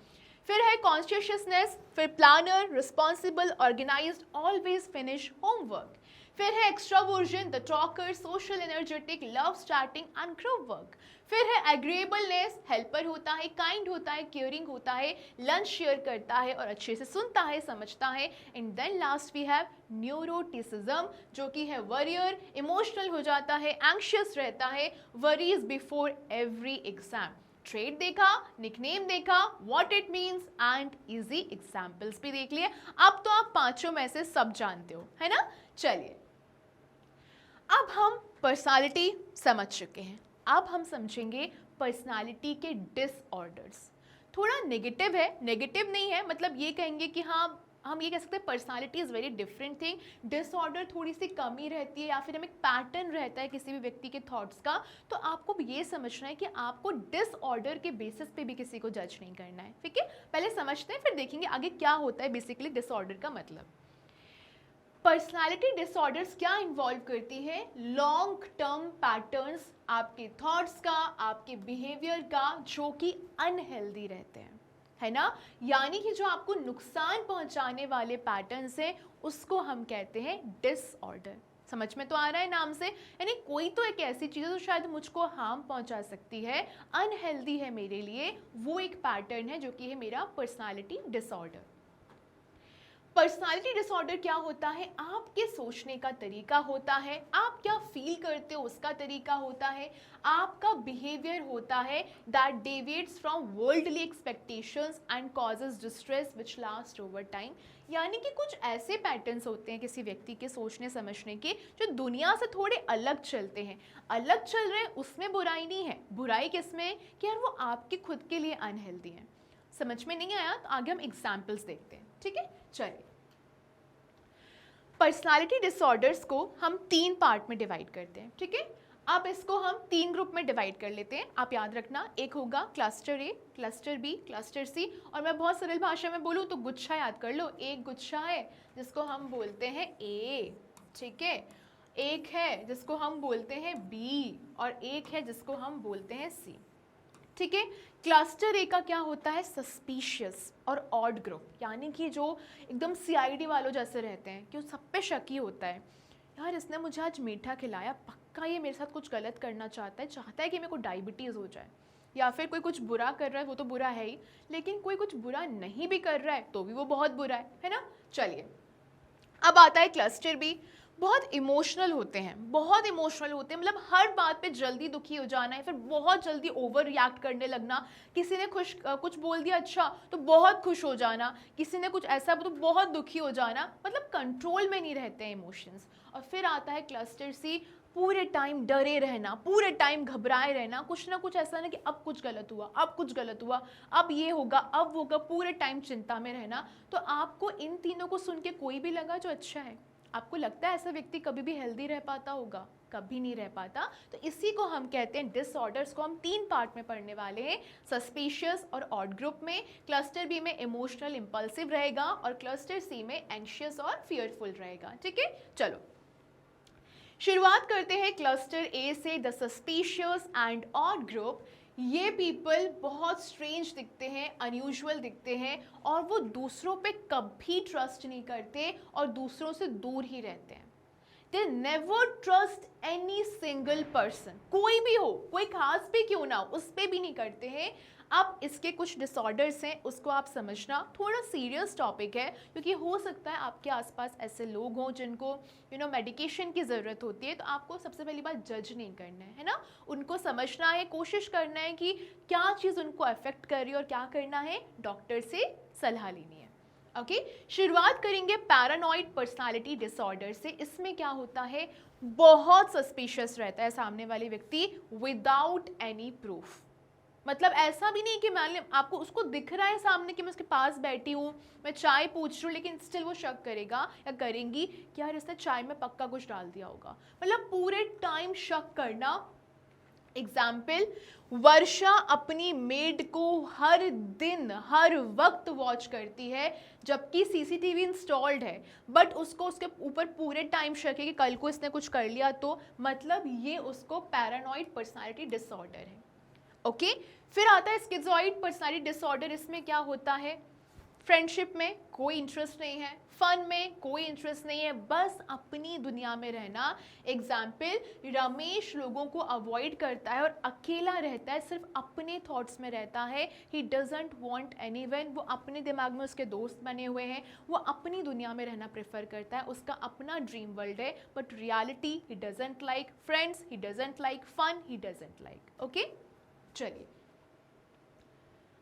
फिर है कॉन्शियसनेस, फिर planner, responsible, organised, always finish homework. फिर है extraversion, the talker, social, energetic, love starting and group work. फिर है agreeableness, helper होता है, काइंड होता है, केयरिंग होता है, लंच शेयर करता है और अच्छे से सुनता है, समझता है। And then last we have neuroticism, जो कि है वरियर, इमोशनल हो जाता है, एंग्शियस रहता है, worries before every exam. Trade देखा, निकनेम देखा, what it means and easy examples भी देख लिए। अब तो आप पांचों में से सब जानते हो, है ना। चलिए, अब हम पर्सनालिटी समझ चुके हैं, अब हम समझेंगे पर्सनालिटी के डिसऑर्डर्स। थोड़ा नेगेटिव है, नेगेटिव नहीं है, मतलब ये कहेंगे कि हाँ, हम ये कह सकते हैं personality is very different thing. Disorder थोड़ी सी कमी रहती है या फिर हम एक पैटर्न रहता है किसी भी व्यक्ति के थॉट्स का। तो आपको ये समझना है कि आपको डिसऑर्डर के बेसिस पे भी किसी को जज नहीं करना है, ठीक है। पहले समझते हैं, फिर देखेंगे आगे क्या होता है बेसिकली डिसऑर्डर का मतलब। पर्सनालिटी डिसऑर्डर्स क्या इन्वॉल्व करती है? लॉन्ग टर्म पैटर्न्स आपके थॉट्स का, आपके बिहेवियर का, जो कि अनहेल्दी रहते हैं, है ना। यानी कि जो आपको नुकसान पहुंचाने वाले पैटर्न्स हैं, उसको हम कहते हैं डिसऑर्डर। समझ में तो आ रहा है नाम से, यानी कोई तो एक ऐसी चीज़ है जो शायद मुझको हार्म पहुंचा सकती है, अनहेल्दी है मेरे लिए, वो एक पैटर्न है जो कि है मेरा पर्सनालिटी डिसऑर्डर। पर्सनालिटी डिसऑर्डर क्या होता है? आपके सोचने का तरीका होता है, आप क्या फील करते हो उसका तरीका होता है, आपका बिहेवियर होता है that deviates from worldly expectations and causes distress which last over time. यानी कि कुछ ऐसे पैटर्न्स होते हैं किसी व्यक्ति के सोचने समझने के जो दुनिया से थोड़े अलग चलते हैं। अलग चल रहे हैं उसमें बुराई नहीं है, बुराई किसमें कि यार वो आपके खुद के लिए अनहेल्दी है। समझ में नहीं आया तो आगे हम एग्जाम्पल्स देखते हैं, ठीक है। चलिए, पर्सनालिटी डिसऑर्डर्स को हम 3 पार्ट में डिवाइड करते हैं, ठीक है। अब इसको हम 3 ग्रुप में डिवाइड कर लेते हैं। आप याद रखना, एक होगा क्लस्टर ए, क्लस्टर बी, क्लस्टर सी, और मैं बहुत सरल भाषा में बोलूँ तो गुच्छा याद कर लो। एक गुच्छा है जिसको हम बोलते हैं ए, ठीक है। एक है जिसको हम बोलते हैं बी और एक है जिसको हम बोलते हैं सी, ठीक है। क्लस्टर ए का क्या होता है? सस्पिशियस और ऑड ग्रुप, यानी कि जो एकदम सीआईडी वालों जैसे रहते हैं कि सब पे शक ही होता है, यार इसने मुझे आज मीठा खिलाया, पक्का ये मेरे साथ कुछ गलत करना चाहता है कि मेरे को डायबिटीज़ हो जाए, या फिर कोई कुछ बुरा कर रहा है, वो तो बुरा है ही, लेकिन कोई कुछ बुरा नहीं भी कर रहा है तो भी वो बहुत बुरा है ना। चलिए, अब आता है क्लस्टर बी। बहुत इमोशनल होते हैं, बहुत इमोशनल होते हैं, मतलब हर बात पे जल्दी दुखी हो जाना है, फिर बहुत जल्दी ओवर रिएक्ट करने लगना। किसी ने कुछ बोल दिया अच्छा तो बहुत खुश हो जाना, किसी ने कुछ ऐसा तो बहुत दुखी हो जाना, मतलब कंट्रोल में नहीं रहते हैं इमोशंस। और फिर आता है क्लस्टर सी, पूरे टाइम डरे रहना, पूरे टाइम घबराए रहना, कुछ ना कुछ ऐसा ना कि अब कुछ गलत हुआ, अब कुछ गलत हुआ, अब ये होगा, अब वो होगा, पूरे टाइम चिंता में रहना। तो आपको इन तीनों को सुन के कोई भी लगा जो अच्छा है? आपको लगता है ऐसा व्यक्ति कभी भी हेल्दी रह पाता होगा? कभी नहीं रह पाता। तो इसी को हम कहते हैं डिसऑर्डर्स को हम 3 पार्ट में पढ़ने वाले हैं, सस्पिशियस और ऑड ग्रुप में। क्लस्टर बी में इमोशनल इंपल्सिव रहेगा और क्लस्टर सी में एंग्शियस और फियरफुल रहेगा, ठीक है। चलो शुरुआत करते हैं क्लस्टर ए से, the suspicious and odd group. ये पीपल बहुत स्ट्रेंज दिखते हैं, अनयूजुअल दिखते हैं, और वो दूसरों पे कभी ट्रस्ट नहीं करते और दूसरों से दूर ही रहते हैं। They never trust any single person, कोई भी हो, कोई खास भी क्यों ना हो, उस पर भी नहीं करते हैं। अब इसके कुछ डिसऑर्डर्स हैं, उसको आप समझना। थोड़ा सीरियस टॉपिक है क्योंकि हो सकता है आपके आसपास ऐसे लोग हों जिनको मेडिकेशन की ज़रूरत होती है, तो आपको सबसे पहली बात जज नहीं करना है ना, उनको समझना है, कोशिश करना है कि क्या चीज़ उनको अफेक्ट कर रही है और क्या करना है, डॉक्टर से सलाह लेनी है। ओके, शुरुआत करेंगे पैरानॉइड पर्सनालिटी डिसऑर्डर से। इसमें क्या होता है? बहुत सस्पिशियस रहता है सामने वाले व्यक्ति विदाउट एनी प्रूफ, मतलब ऐसा भी नहीं कि मान आपको उसको दिख रहा है सामने कि मैं उसके पास बैठी हूँ, मैं चाय पूछ रही हूँ, लेकिन स्टिल वो शक करेगा या करेंगी कि यार इसने चाय में पक्का कुछ डाल दिया होगा। मतलब पूरे टाइम शक करना। एग्जाम्पल, वर्षा अपनी मेड को हर दिन हर वक्त वॉच करती है जबकि सीसीटीवी इंस्टॉल्ड है, बट उसको उसके ऊपर पूरे टाइम शक है कि कल को इसने कुछ कर लिया तो, मतलब ये उसको पैरानॉइड पर्सनालिटी डिसऑर्डर है। ओके फिर आता है स्किज़ोइड पर्सनालिटी डिसऑर्डर। इसमें क्या होता है, फ्रेंडशिप में कोई इंटरेस्ट नहीं है, फन में कोई इंटरेस्ट नहीं है, बस अपनी दुनिया में रहना। एग्जाम्पल, रमेश लोगों को अवॉइड करता है और अकेला रहता है, सिर्फ अपने थॉट्स में रहता है। ही डजंट वॉन्ट एनीवन, वो अपने दिमाग में उसके दोस्त बने हुए हैं, वो अपनी दुनिया में रहना प्रेफर करता है, उसका अपना ड्रीम वर्ल्ड है, but reality he doesn't like friends, he doesn't like fun, he doesn't like. Okay चलिए,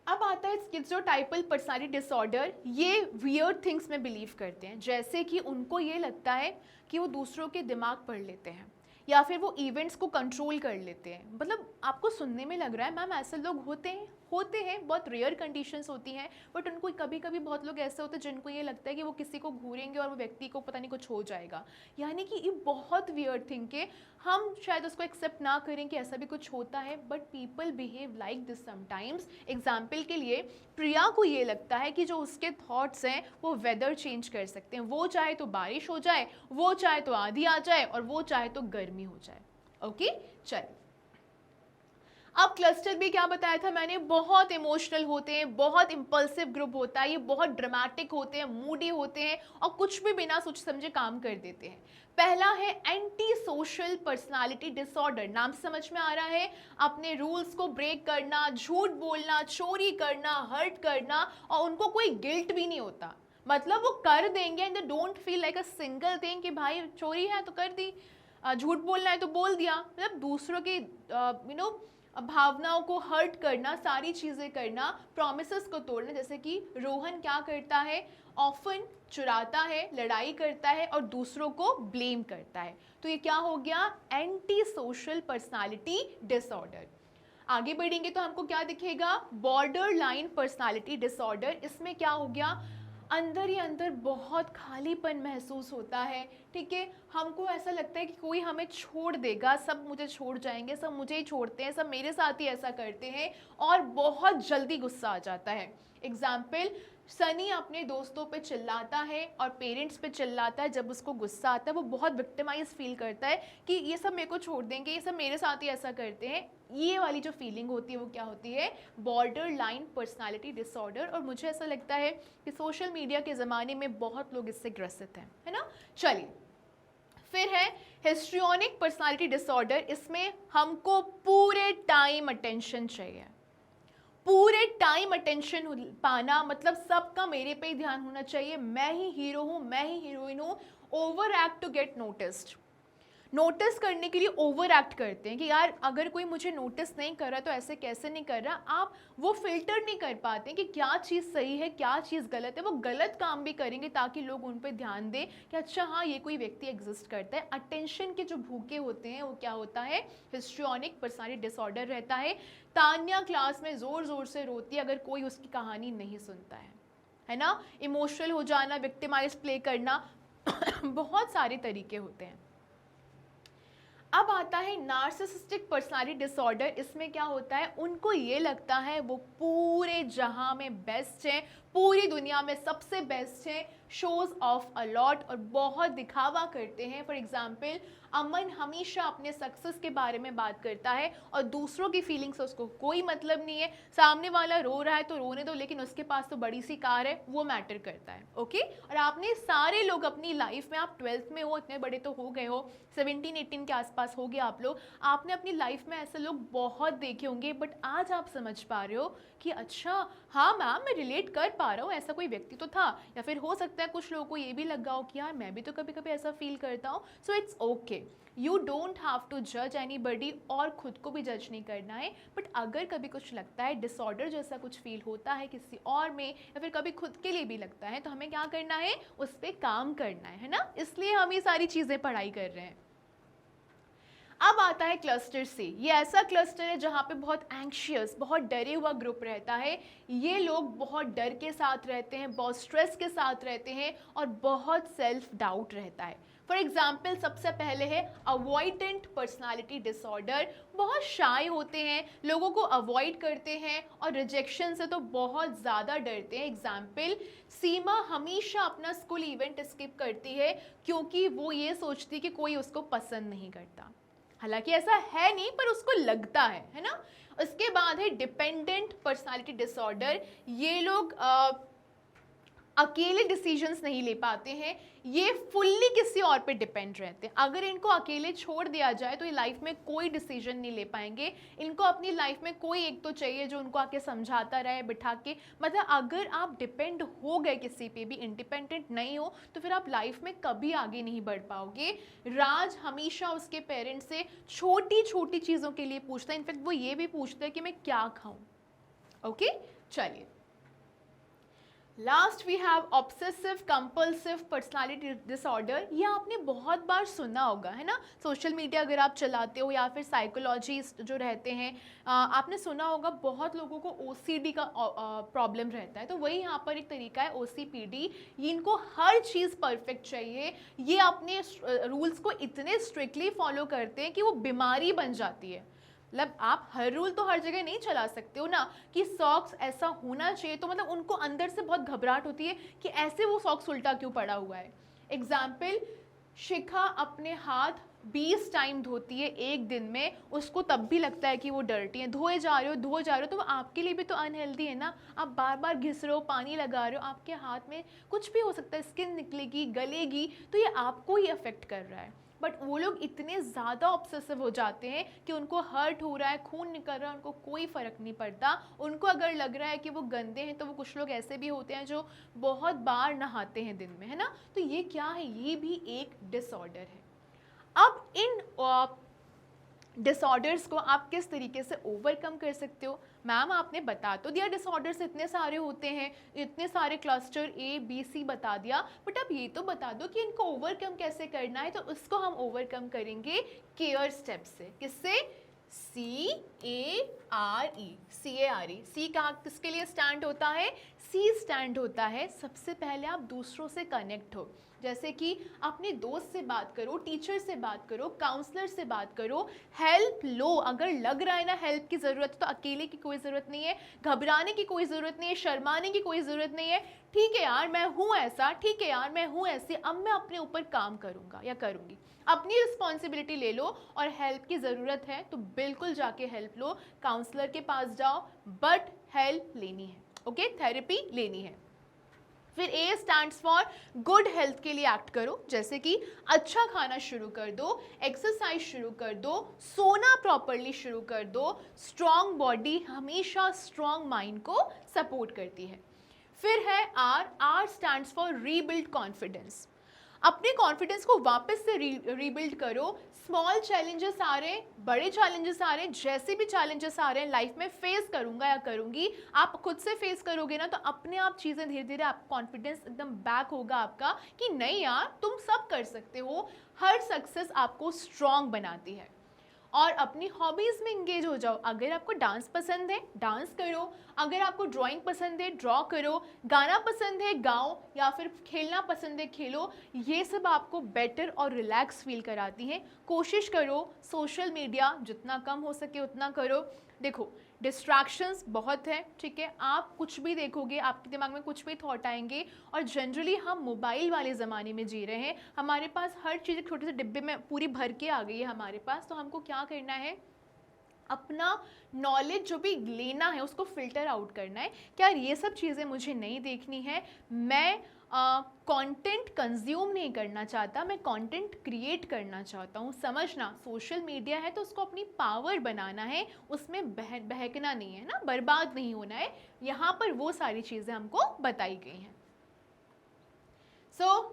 अब आता है स्किज़ोटाइपल पर्सनालिटी डिसऑर्डर। ये वियर्ड थिंग्स में बिलीव करते हैं, जैसे कि उनको ये लगता है कि वो दूसरों के दिमाग पढ़ लेते हैं या फिर वो इवेंट्स को कंट्रोल कर लेते हैं। मतलब आपको सुनने में लग रहा है मैम ऐसे लोग होते हैं, बहुत रेयर कंडीशंस होती हैं, बट उनको कभी कभी बहुत लोग ऐसे होते हैं जिनको ये लगता है कि वो किसी को घूरेंगे और वो व्यक्ति को पता नहीं कुछ हो जाएगा। यानी कि ये बहुत वियर्ड थिंग है, हम शायद उसको एक्सेप्ट ना करें कि ऐसा भी कुछ होता है, but people behave like this sometimes. Example के लिए, प्रिया को ये लगता है कि जो उसके थॉट्स हैं वो वेदर चेंज कर सकते हैं, वो चाहे तो बारिश हो जाए, वो चाहे तो आंधी आ जाए, और वो चाहे तो गर्मी हो जाए। ओके चलिए, अब क्लस्टर भी क्या बताया था मैंने, बहुत इमोशनल होते हैं, बहुत इंपल्सिव ग्रुप होता है, ये बहुत ड्रामेटिक होते हैं, मूडी होते हैं और कुछ भी बिना सोच समझे काम कर देते हैं। पहला है एंटी सोशल पर्सनालिटी डिसऑर्डर। नाम समझ में आ रहा है, अपने रूल्स को ब्रेक करना, झूठ बोलना, चोरी करना, हर्ट करना, और उनको कोई गिल्ट भी नहीं होता। मतलब वो कर देंगे and they don't feel like a single thing कि भाई चोरी है तो कर दी, झूठ बोलना है तो बोल दिया। मतलब दूसरों की भावनाओं को हर्ट करना, सारी चीज़ें करना, प्रॉमिसेस को तोड़ना। जैसे कि रोहन क्या करता है, ऑफन चुराता है, लड़ाई करता है और दूसरों को ब्लेम करता है। तो ये क्या हो गया, एंटी सोशल पर्सनालिटी डिसऑर्डर। आगे बढ़ेंगे तो हमको क्या दिखेगा, बॉर्डर लाइन पर्सनालिटी डिसऑर्डर। इसमें क्या हो गया, अंदर ही अंदर बहुत खालीपन महसूस होता है। ठीक है, हमको ऐसा लगता है कि कोई हमें छोड़ देगा, सब मुझे छोड़ जाएंगे, सब मुझे ही छोड़ते हैं, सब मेरे साथ ही ऐसा करते हैं, और बहुत जल्दी गुस्सा आ जाता है। एग्जाम्पल, सनी अपने दोस्तों पे चिल्लाता है और पेरेंट्स पे चिल्लाता है जब उसको गुस्सा आता है। वो बहुत विक्टिमाइज फील करता है कि ये सब मेरे को छोड़ देंगे, ये सब मेरे साथ ही ऐसा करते हैं। ये वाली जो फीलिंग होती है वो क्या होती है, बॉर्डर लाइन पर्सनैलिटी डिसऑर्डर। और मुझे ऐसा लगता है कि सोशल मीडिया के ज़माने में बहुत लोग इससे ग्रसित हैं, है ना। चलिए, फिर है हिस्ट्रियोनिक पर्सनालिटी डिसऑर्डर। इसमें हमको पूरे टाइम अटेंशन चाहिए, पूरे टाइम अटेंशन पाना, मतलब सबका मेरे पे ही ध्यान होना चाहिए, मैं ही हीरो हूँ, मैं ही हीरोइन हूँ। Over act to get noticed, notice करने के लिए ओवर एक्ट करते हैं कि यार अगर कोई मुझे नोटिस नहीं कर रहा तो ऐसे कैसे नहीं कर रहा। आप वो फिल्टर नहीं कर पाते कि क्या चीज़ सही है क्या चीज़ गलत है। वो गलत काम भी करेंगे ताकि लोग उन पर ध्यान दें कि अच्छा हाँ ये कोई व्यक्ति एग्जिस्ट करता है। अटेंशन के जो भूखे होते हैं वो क्या होता है, हिस्ट्रियोनिक पर्सनालिटी डिसऑर्डर रहता है। तान्या क्लास में ज़ोर ज़ोर से रोती है अगर कोई उसकी कहानी नहीं सुनता है ना। इमोशनल हो जाना, विक्टिमाइज प्ले करना बहुत सारे तरीके होते हैं। अब आता है नार्सिसिस्टिक पर्सनालिटी डिसऑर्डर। इसमें क्या होता है, उनको ये लगता है वो पूरे जहां में बेस्ट है, पूरी दुनिया में सबसे बेस्ट है, शोज ऑफ अ लॉट और बहुत दिखावा करते हैं। फॉर एग्जाम्पल, अमन हमेशा अपने सक्सेस के बारे में बात करता है और दूसरों की फीलिंग्स से उसको कोई मतलब नहीं है। सामने वाला रो रहा है तो रोने दो, लेकिन उसके पास तो बड़ी सी कार है, वो मैटर करता है। ओके, और आपने सारे लोग अपनी लाइफ में, आप 12th में हो, इतने बड़े तो हो गए हो, 17-18 के आसपास हो गए आप लोग, आपने अपनी लाइफ में ऐसे लोग बहुत देखे होंगे। बट आज आप समझ पा रहे हो कि अच्छा हाँ मैम मैं रिलेट कर पा रहा हूँ, ऐसा कोई व्यक्ति तो था। या फिर हो सकता है कुछ लोगों को ये भी लगा हो कि यार मैं भी तो कभी कभी ऐसा फील करता हूँ। So it's okay, you don't have to जज एनीबडी, और खुद को भी जज नहीं करना है। बट अगर कभी कुछ लगता है, डिसऑर्डर जैसा कुछ फील होता है किसी और में, या फिर कभी खुद के लिए भी लगता है, तो हमें क्या करना है, उस पर काम करना है ना। इसलिए हम ये सारी चीज़ें पढ़ाई कर रहे हैं। अब आता है क्लस्टर सी। ये ऐसा क्लस्टर है जहाँ पे बहुत एंग्शियस, बहुत डरे हुआ ग्रुप रहता है। ये लोग बहुत डर के साथ रहते हैं, बहुत स्ट्रेस के साथ रहते हैं और बहुत सेल्फ डाउट रहता है। फॉर एग्जाम्पल सबसे पहले है अवॉइडेंट पर्सनालिटी डिसऑर्डर। बहुत शाय होते हैं, लोगों को अवॉइड करते हैं और रिजेक्शन से तो बहुत ज़्यादा डरते हैं। एग्जाम्पल, सीमा हमेशा अपना स्कूल इवेंट स्किप करती है क्योंकि वो ये सोचती कि कोई उसको पसंद नहीं करता। हालांकि ऐसा है नहीं, पर उसको लगता है ना। उसके बाद है डिपेंडेंट पर्सनालिटी डिसऑर्डर। ये लोग अकेले डिसीजंस नहीं ले पाते हैं, ये फुल्ली किसी और पे डिपेंड रहते हैं। अगर इनको अकेले छोड़ दिया जाए तो ये लाइफ में कोई डिसीजन नहीं ले पाएंगे। इनको अपनी लाइफ में कोई एक तो चाहिए जो उनको आके समझाता रहे, बिठा के। मतलब अगर आप डिपेंड हो गए किसी पे भी, इंडिपेंडेंट नहीं हो, तो फिर आप लाइफ में कभी आगे नहीं बढ़ पाओगे। राज हमेशा उसके पेरेंट्स से छोटी छोटी चीज़ों के लिए पूछता है। इनफैक्ट वो ये भी पूछता है कि मैं क्या खाऊं। ओके, चलिए। Last we have obsessive compulsive personality disorder. ये आपने बहुत बार सुना होगा, है ना। सोशल मीडिया अगर आप चलाते हो या फिर साइकोलॉजिस्ट जो रहते हैं, आपने सुना होगा बहुत लोगों को ओसीडी का प्रॉब्लम रहता है। तो वही यहाँ पर एक तरीका है ओसीपीडी। इनको हर चीज़ परफेक्ट चाहिए। ये अपने रूल्स को इतने स्ट्रिक्टली फॉलो करते हैं कि वो बीमारी बन जाती है। मतलब आप हर रूल तो हर जगह नहीं चला सकते हो ना, कि सॉक्स ऐसा होना चाहिए, तो मतलब उनको अंदर से बहुत घबराहट होती है कि ऐसे वो सॉक्स उल्टा क्यों पड़ा हुआ है। एग्जाम्पल, शिखा अपने हाथ 20 टाइम धोती है एक दिन में, उसको तब भी लगता है कि वो डर्टी है। धोए जा रहे हो तो वो आपके लिए भी तो अनहेल्दी है ना। आप बार बार घिस रहे हो, पानी लगा रहे हो, आपके हाथ में कुछ भी हो सकता है, स्किन निकलेगी, गलेगी, तो ये आपको ही अफेक्ट कर रहा है। बट वो लोग इतने ज़्यादा ऑब्सेसिव हो जाते हैं कि उनको हर्ट हो रहा है, खून निकल रहा है, उनको कोई फ़र्क नहीं पड़ता। उनको अगर लग रहा है कि वो गंदे हैं, तो वो कुछ लोग ऐसे भी होते हैं जो बहुत बार नहाते हैं दिन में, है ना। तो ये क्या है, ये भी एक डिसऑर्डर है। अब इन डिसऑर्डर्स को आप किस तरीके से ओवरकम कर सकते हो। मैम आपने बता तो दिया डिसऑर्डर्स इतने सारे होते हैं, इतने सारे क्लस्टर ए बी सी बता दिया, बट अब ये तो बता दो कि इनको ओवरकम कैसे करना है। तो उसको हम ओवरकम करेंगे केयर स्टेप से। किससे? CARE, CARE। सी कहाँ किसके लिए स्टैंड होता है? सी स्टैंड होता है सबसे पहले आप दूसरों से कनेक्ट हो। जैसे कि अपने दोस्त से बात करो, टीचर से बात करो, काउंसलर से बात करो, हेल्प लो। अगर लग रहा है ना हेल्प की ज़रूरत, तो अकेले की कोई ज़रूरत नहीं है, घबराने की कोई ज़रूरत नहीं है, शर्माने की कोई ज़रूरत नहीं है। ठीक है यार मैं हूँ ऐसा, ठीक है यार मैं हूँ ऐसे, अब मैं अपने ऊपर काम करूँगा या करूँगी। अपनी रिस्पॉन्सिबिलिटी ले लो, और हेल्प की ज़रूरत है तो बिल्कुल जाके हेल्प लो, काउंसलर के पास जाओ, बट हेल्प लेनी है। ओके, थेरेपी लेनी है। फिर ए स्टैंड्स फॉर गुड हेल्थ के लिए एक्ट करो। जैसे कि अच्छा खाना शुरू कर दो, एक्सरसाइज शुरू कर दो, सोना प्रॉपरली शुरू कर दो। स्ट्रॉन्ग बॉडी हमेशा स्ट्रॉन्ग माइंड को सपोर्ट करती है। फिर है R. R stands for rebuild confidence. अपने कॉन्फिडेंस को वापस से रीबिल्ड करो। स्मॉल चैलेंजेस आ रहे हैं, बड़े चैलेंजेस आ रहे हैं, जैसे भी चैलेंजेस आ रहे हैं लाइफ में फेस करूंगा या करूंगी, आप खुद से फेस करोगे ना, तो अपने आप चीज़ें धीरे धीरे आप कॉन्फिडेंस एकदम बैक होगा आपका कि नहीं यार तुम सब कर सकते हो। हर सक्सेस आपको स्ट्रॉन्ग बनाती है। और अपनी हॉबीज़ में इंगेज हो जाओ। अगर आपको डांस पसंद है डांस करो, अगर आपको ड्राइंग पसंद है ड्रॉ करो, गाना पसंद है गाओ, या फिर खेलना पसंद है खेलो। ये सब आपको बेटर और रिलैक्स फील कराती हैं। कोशिश करो सोशल मीडिया जितना कम हो सके उतना करो। देखो डिस्ट्रैक्शंस बहुत है, ठीक है, आप कुछ भी देखोगे आपके दिमाग में कुछ भी थॉट आएंगे। और जनरली हम मोबाइल वाले ज़माने में जी रहे हैं, हमारे पास हर चीज़ एक छोटे से डिब्बे में पूरी भर के आ गई है हमारे पास। तो हमको क्या करना है, अपना नॉलेज जो भी लेना है उसको फिल्टर आउट करना है। क्या ये सब चीज़ें मुझे नहीं देखनी है, मैं कंटेंट कंज्यूम नहीं करना चाहता, मैं कंटेंट क्रिएट करना चाहता हूँ। समझना, सोशल मीडिया है तो उसको अपनी पावर बनाना है, उसमें बहकना नहीं है ना, बर्बाद नहीं होना है। यहाँ पर वो सारी चीज़ें हमको बताई गई हैं।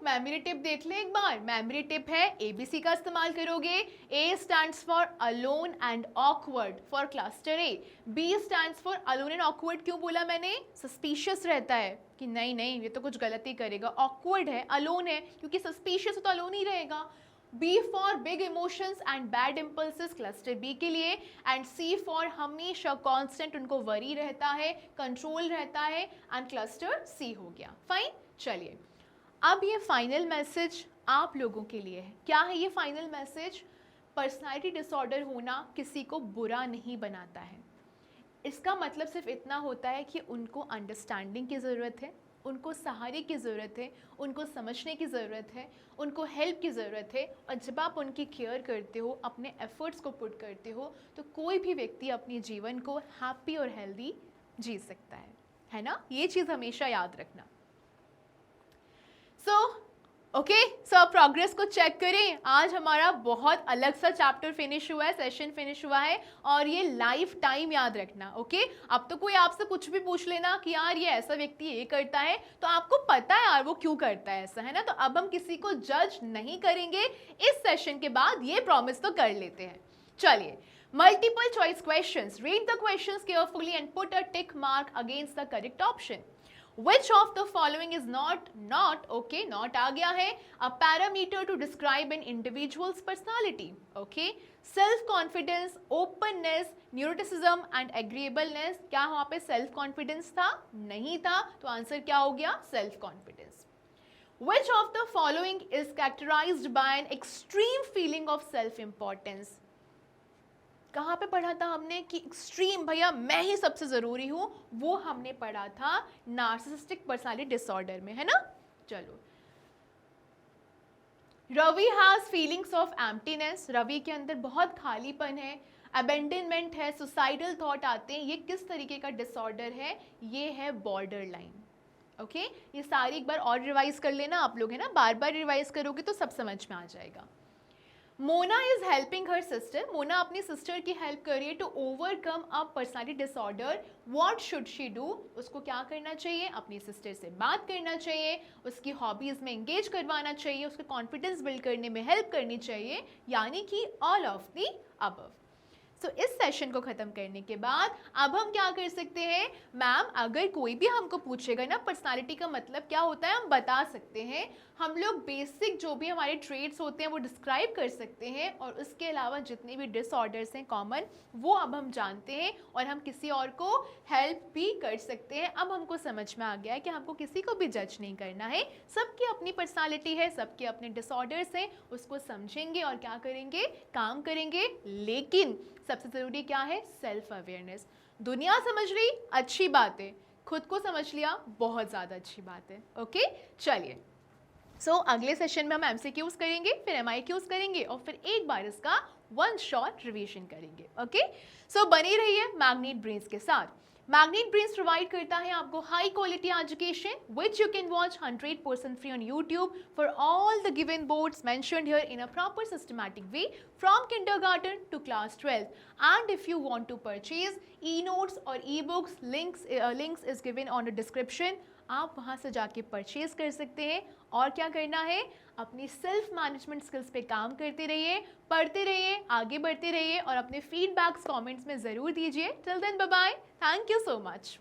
मेमोरी टिप देख ले एक बार। मेमोरी टिप है ABC का इस्तेमाल करोगे। A stands for alone and awkward for cluster A। B stands for alone and awkward क्यों बोला मैंने? सस्पिशियस रहता है कि नहीं नहीं ये तो कुछ गलती करेगा। ऑकवर्ड है, अलोन है, क्योंकि सस्पिशियस तो अलोन ही रहेगा। B for big emotions and bad impulses cluster B के लिए, एंड C फॉर हमेशा कांस्टेंट उनको वरी रहता है, कंट्रोल रहता है, एंड क्लस्टर C हो गया। फाइन, चलिए अब ये फाइनल मैसेज आप लोगों के लिए है। क्या है ये फाइनल मैसेज? पर्सनालिटी डिसऑर्डर होना किसी को बुरा नहीं बनाता है। इसका मतलब सिर्फ इतना होता है कि उनको अंडरस्टैंडिंग की ज़रूरत है, उनको सहारे की ज़रूरत है, उनको समझने की ज़रूरत है, उनको हेल्प की ज़रूरत है। और जब आप उनकी केयर करते हो, अपने एफर्ट्स को पुट करते हो, तो कोई भी व्यक्ति अपने जीवन को हैप्पी और हेल्दी जी सकता है ना? ये चीज़ हमेशा याद रखना। ओके, सो अब प्रोग्रेस को चेक करें। आज हमारा बहुत अलग सा चैप्टर फिनिश हुआ है, सेशन फिनिश हुआ है, और ये लाइफ टाइम याद रखना। ओके, अब तो कोई आपसे कुछ भी पूछ लेना कि यार ये ऐसा व्यक्ति ये करता है, तो आपको पता है यार वो क्यों करता है ऐसा, है ना? तो अब हम किसी को जज नहीं करेंगे इस सेशन के बाद, ये प्रॉमिस तो कर लेते हैं। चलिए, multiple choice questions, read the questions carefully and put a tick mark against the correct option. Which of the following is not okay, not आ गया है, a parameter to describe an individual's personality? Okay, self confidence, openness, neuroticism and agreeableness. क्या वहाँ पे self confidence था? नहीं था, तो answer क्या हो गया? self confidence. Which of the following is characterized by an extreme feeling of self importance? कहाँ पे पढ़ा था हमने कि एक्सट्रीम भैया मैं ही सबसे ज़रूरी हूँ? वो हमने पढ़ा था नार्सिसिस्टिक पर्सनालिटी डिसऑर्डर में, है ना? चलो, Ravi has feelings of emptiness, Ravi के अंदर बहुत खालीपन है, अबेंडनमेंट है, सुसाइडल थॉट आते हैं। ये किस तरीके का डिसऑर्डर है? ये है बॉर्डर लाइन। ओके, ये सारी एक बार और रिवाइज कर लेना आप लोग, है ना? बार बार रिवाइज करोगे तो सब समझ में आ जाएगा। Mona is helping her sister, Mona अपनी सिस्टर की हेल्प कर रही है to overcome a personality disorder. What should she do? उसको क्या करना चाहिए? अपनी सिस्टर से बात करना चाहिए, उसकी हॉबीज़ में एंगेज करवाना चाहिए, उसके कॉन्फिडेंस बिल्ड करने में हेल्प करनी चाहिए, यानी कि ऑल ऑफ दी अबव। तो इस सेशन को ख़त्म करने के बाद अब हम क्या कर सकते हैं? मैम अगर कोई भी हमको पूछेगा ना पर्सनालिटी का मतलब क्या होता है, हम बता सकते हैं। हम लोग बेसिक जो भी हमारे ट्रेड्स होते हैं वो डिस्क्राइब कर सकते हैं, और उसके अलावा जितने भी डिसऑर्डर्स हैं कॉमन, वो अब हम जानते हैं और हम किसी और को हेल्प भी कर सकते हैं। अब हमको समझ में आ गया है कि हमको किसी को भी जज नहीं करना है, सबकी अपनी पर्सनालिटी है, सबके अपने डिसऑर्डर्स हैं, उसको समझेंगे और क्या करेंगे? काम करेंगे। लेकिन सबसे ज़रूरी क्या है? Self awareness. दुनिया समझ रही, अच्छी बात है, खुद को समझ लिया, बहुत ज़्यादा अच्छी बात है। ओके, चलिए, सो अगले सेशन में हम MCQs करेंगे, फिर MIQs करेंगे, और फिर एक बार इसका वन शॉट रिवीजन करेंगे। ओके, सो बनी रहिए मैग्नेट ब्रेन्स के साथ। मैग्नेट ब्रेन्स प्रोवाइड करता है आपको high quality education which you can watch 100% free on YouTube for all the given boards mentioned here in a proper systematic way from kindergarten to class 12th. And if you want to purchase e-notes or e-books, links is given on the description. आप वहाँ से जाके purchase कर सकते हैं। और क्या करना है? अपनी सेल्फ मैनेजमेंट स्किल्स पे काम करते रहिए, पढ़ते रहिए, आगे बढ़ते रहिए, और अपने फीडबैक्स कमेंट्स में ज़रूर दीजिए। Till then bye bye, thank you so much.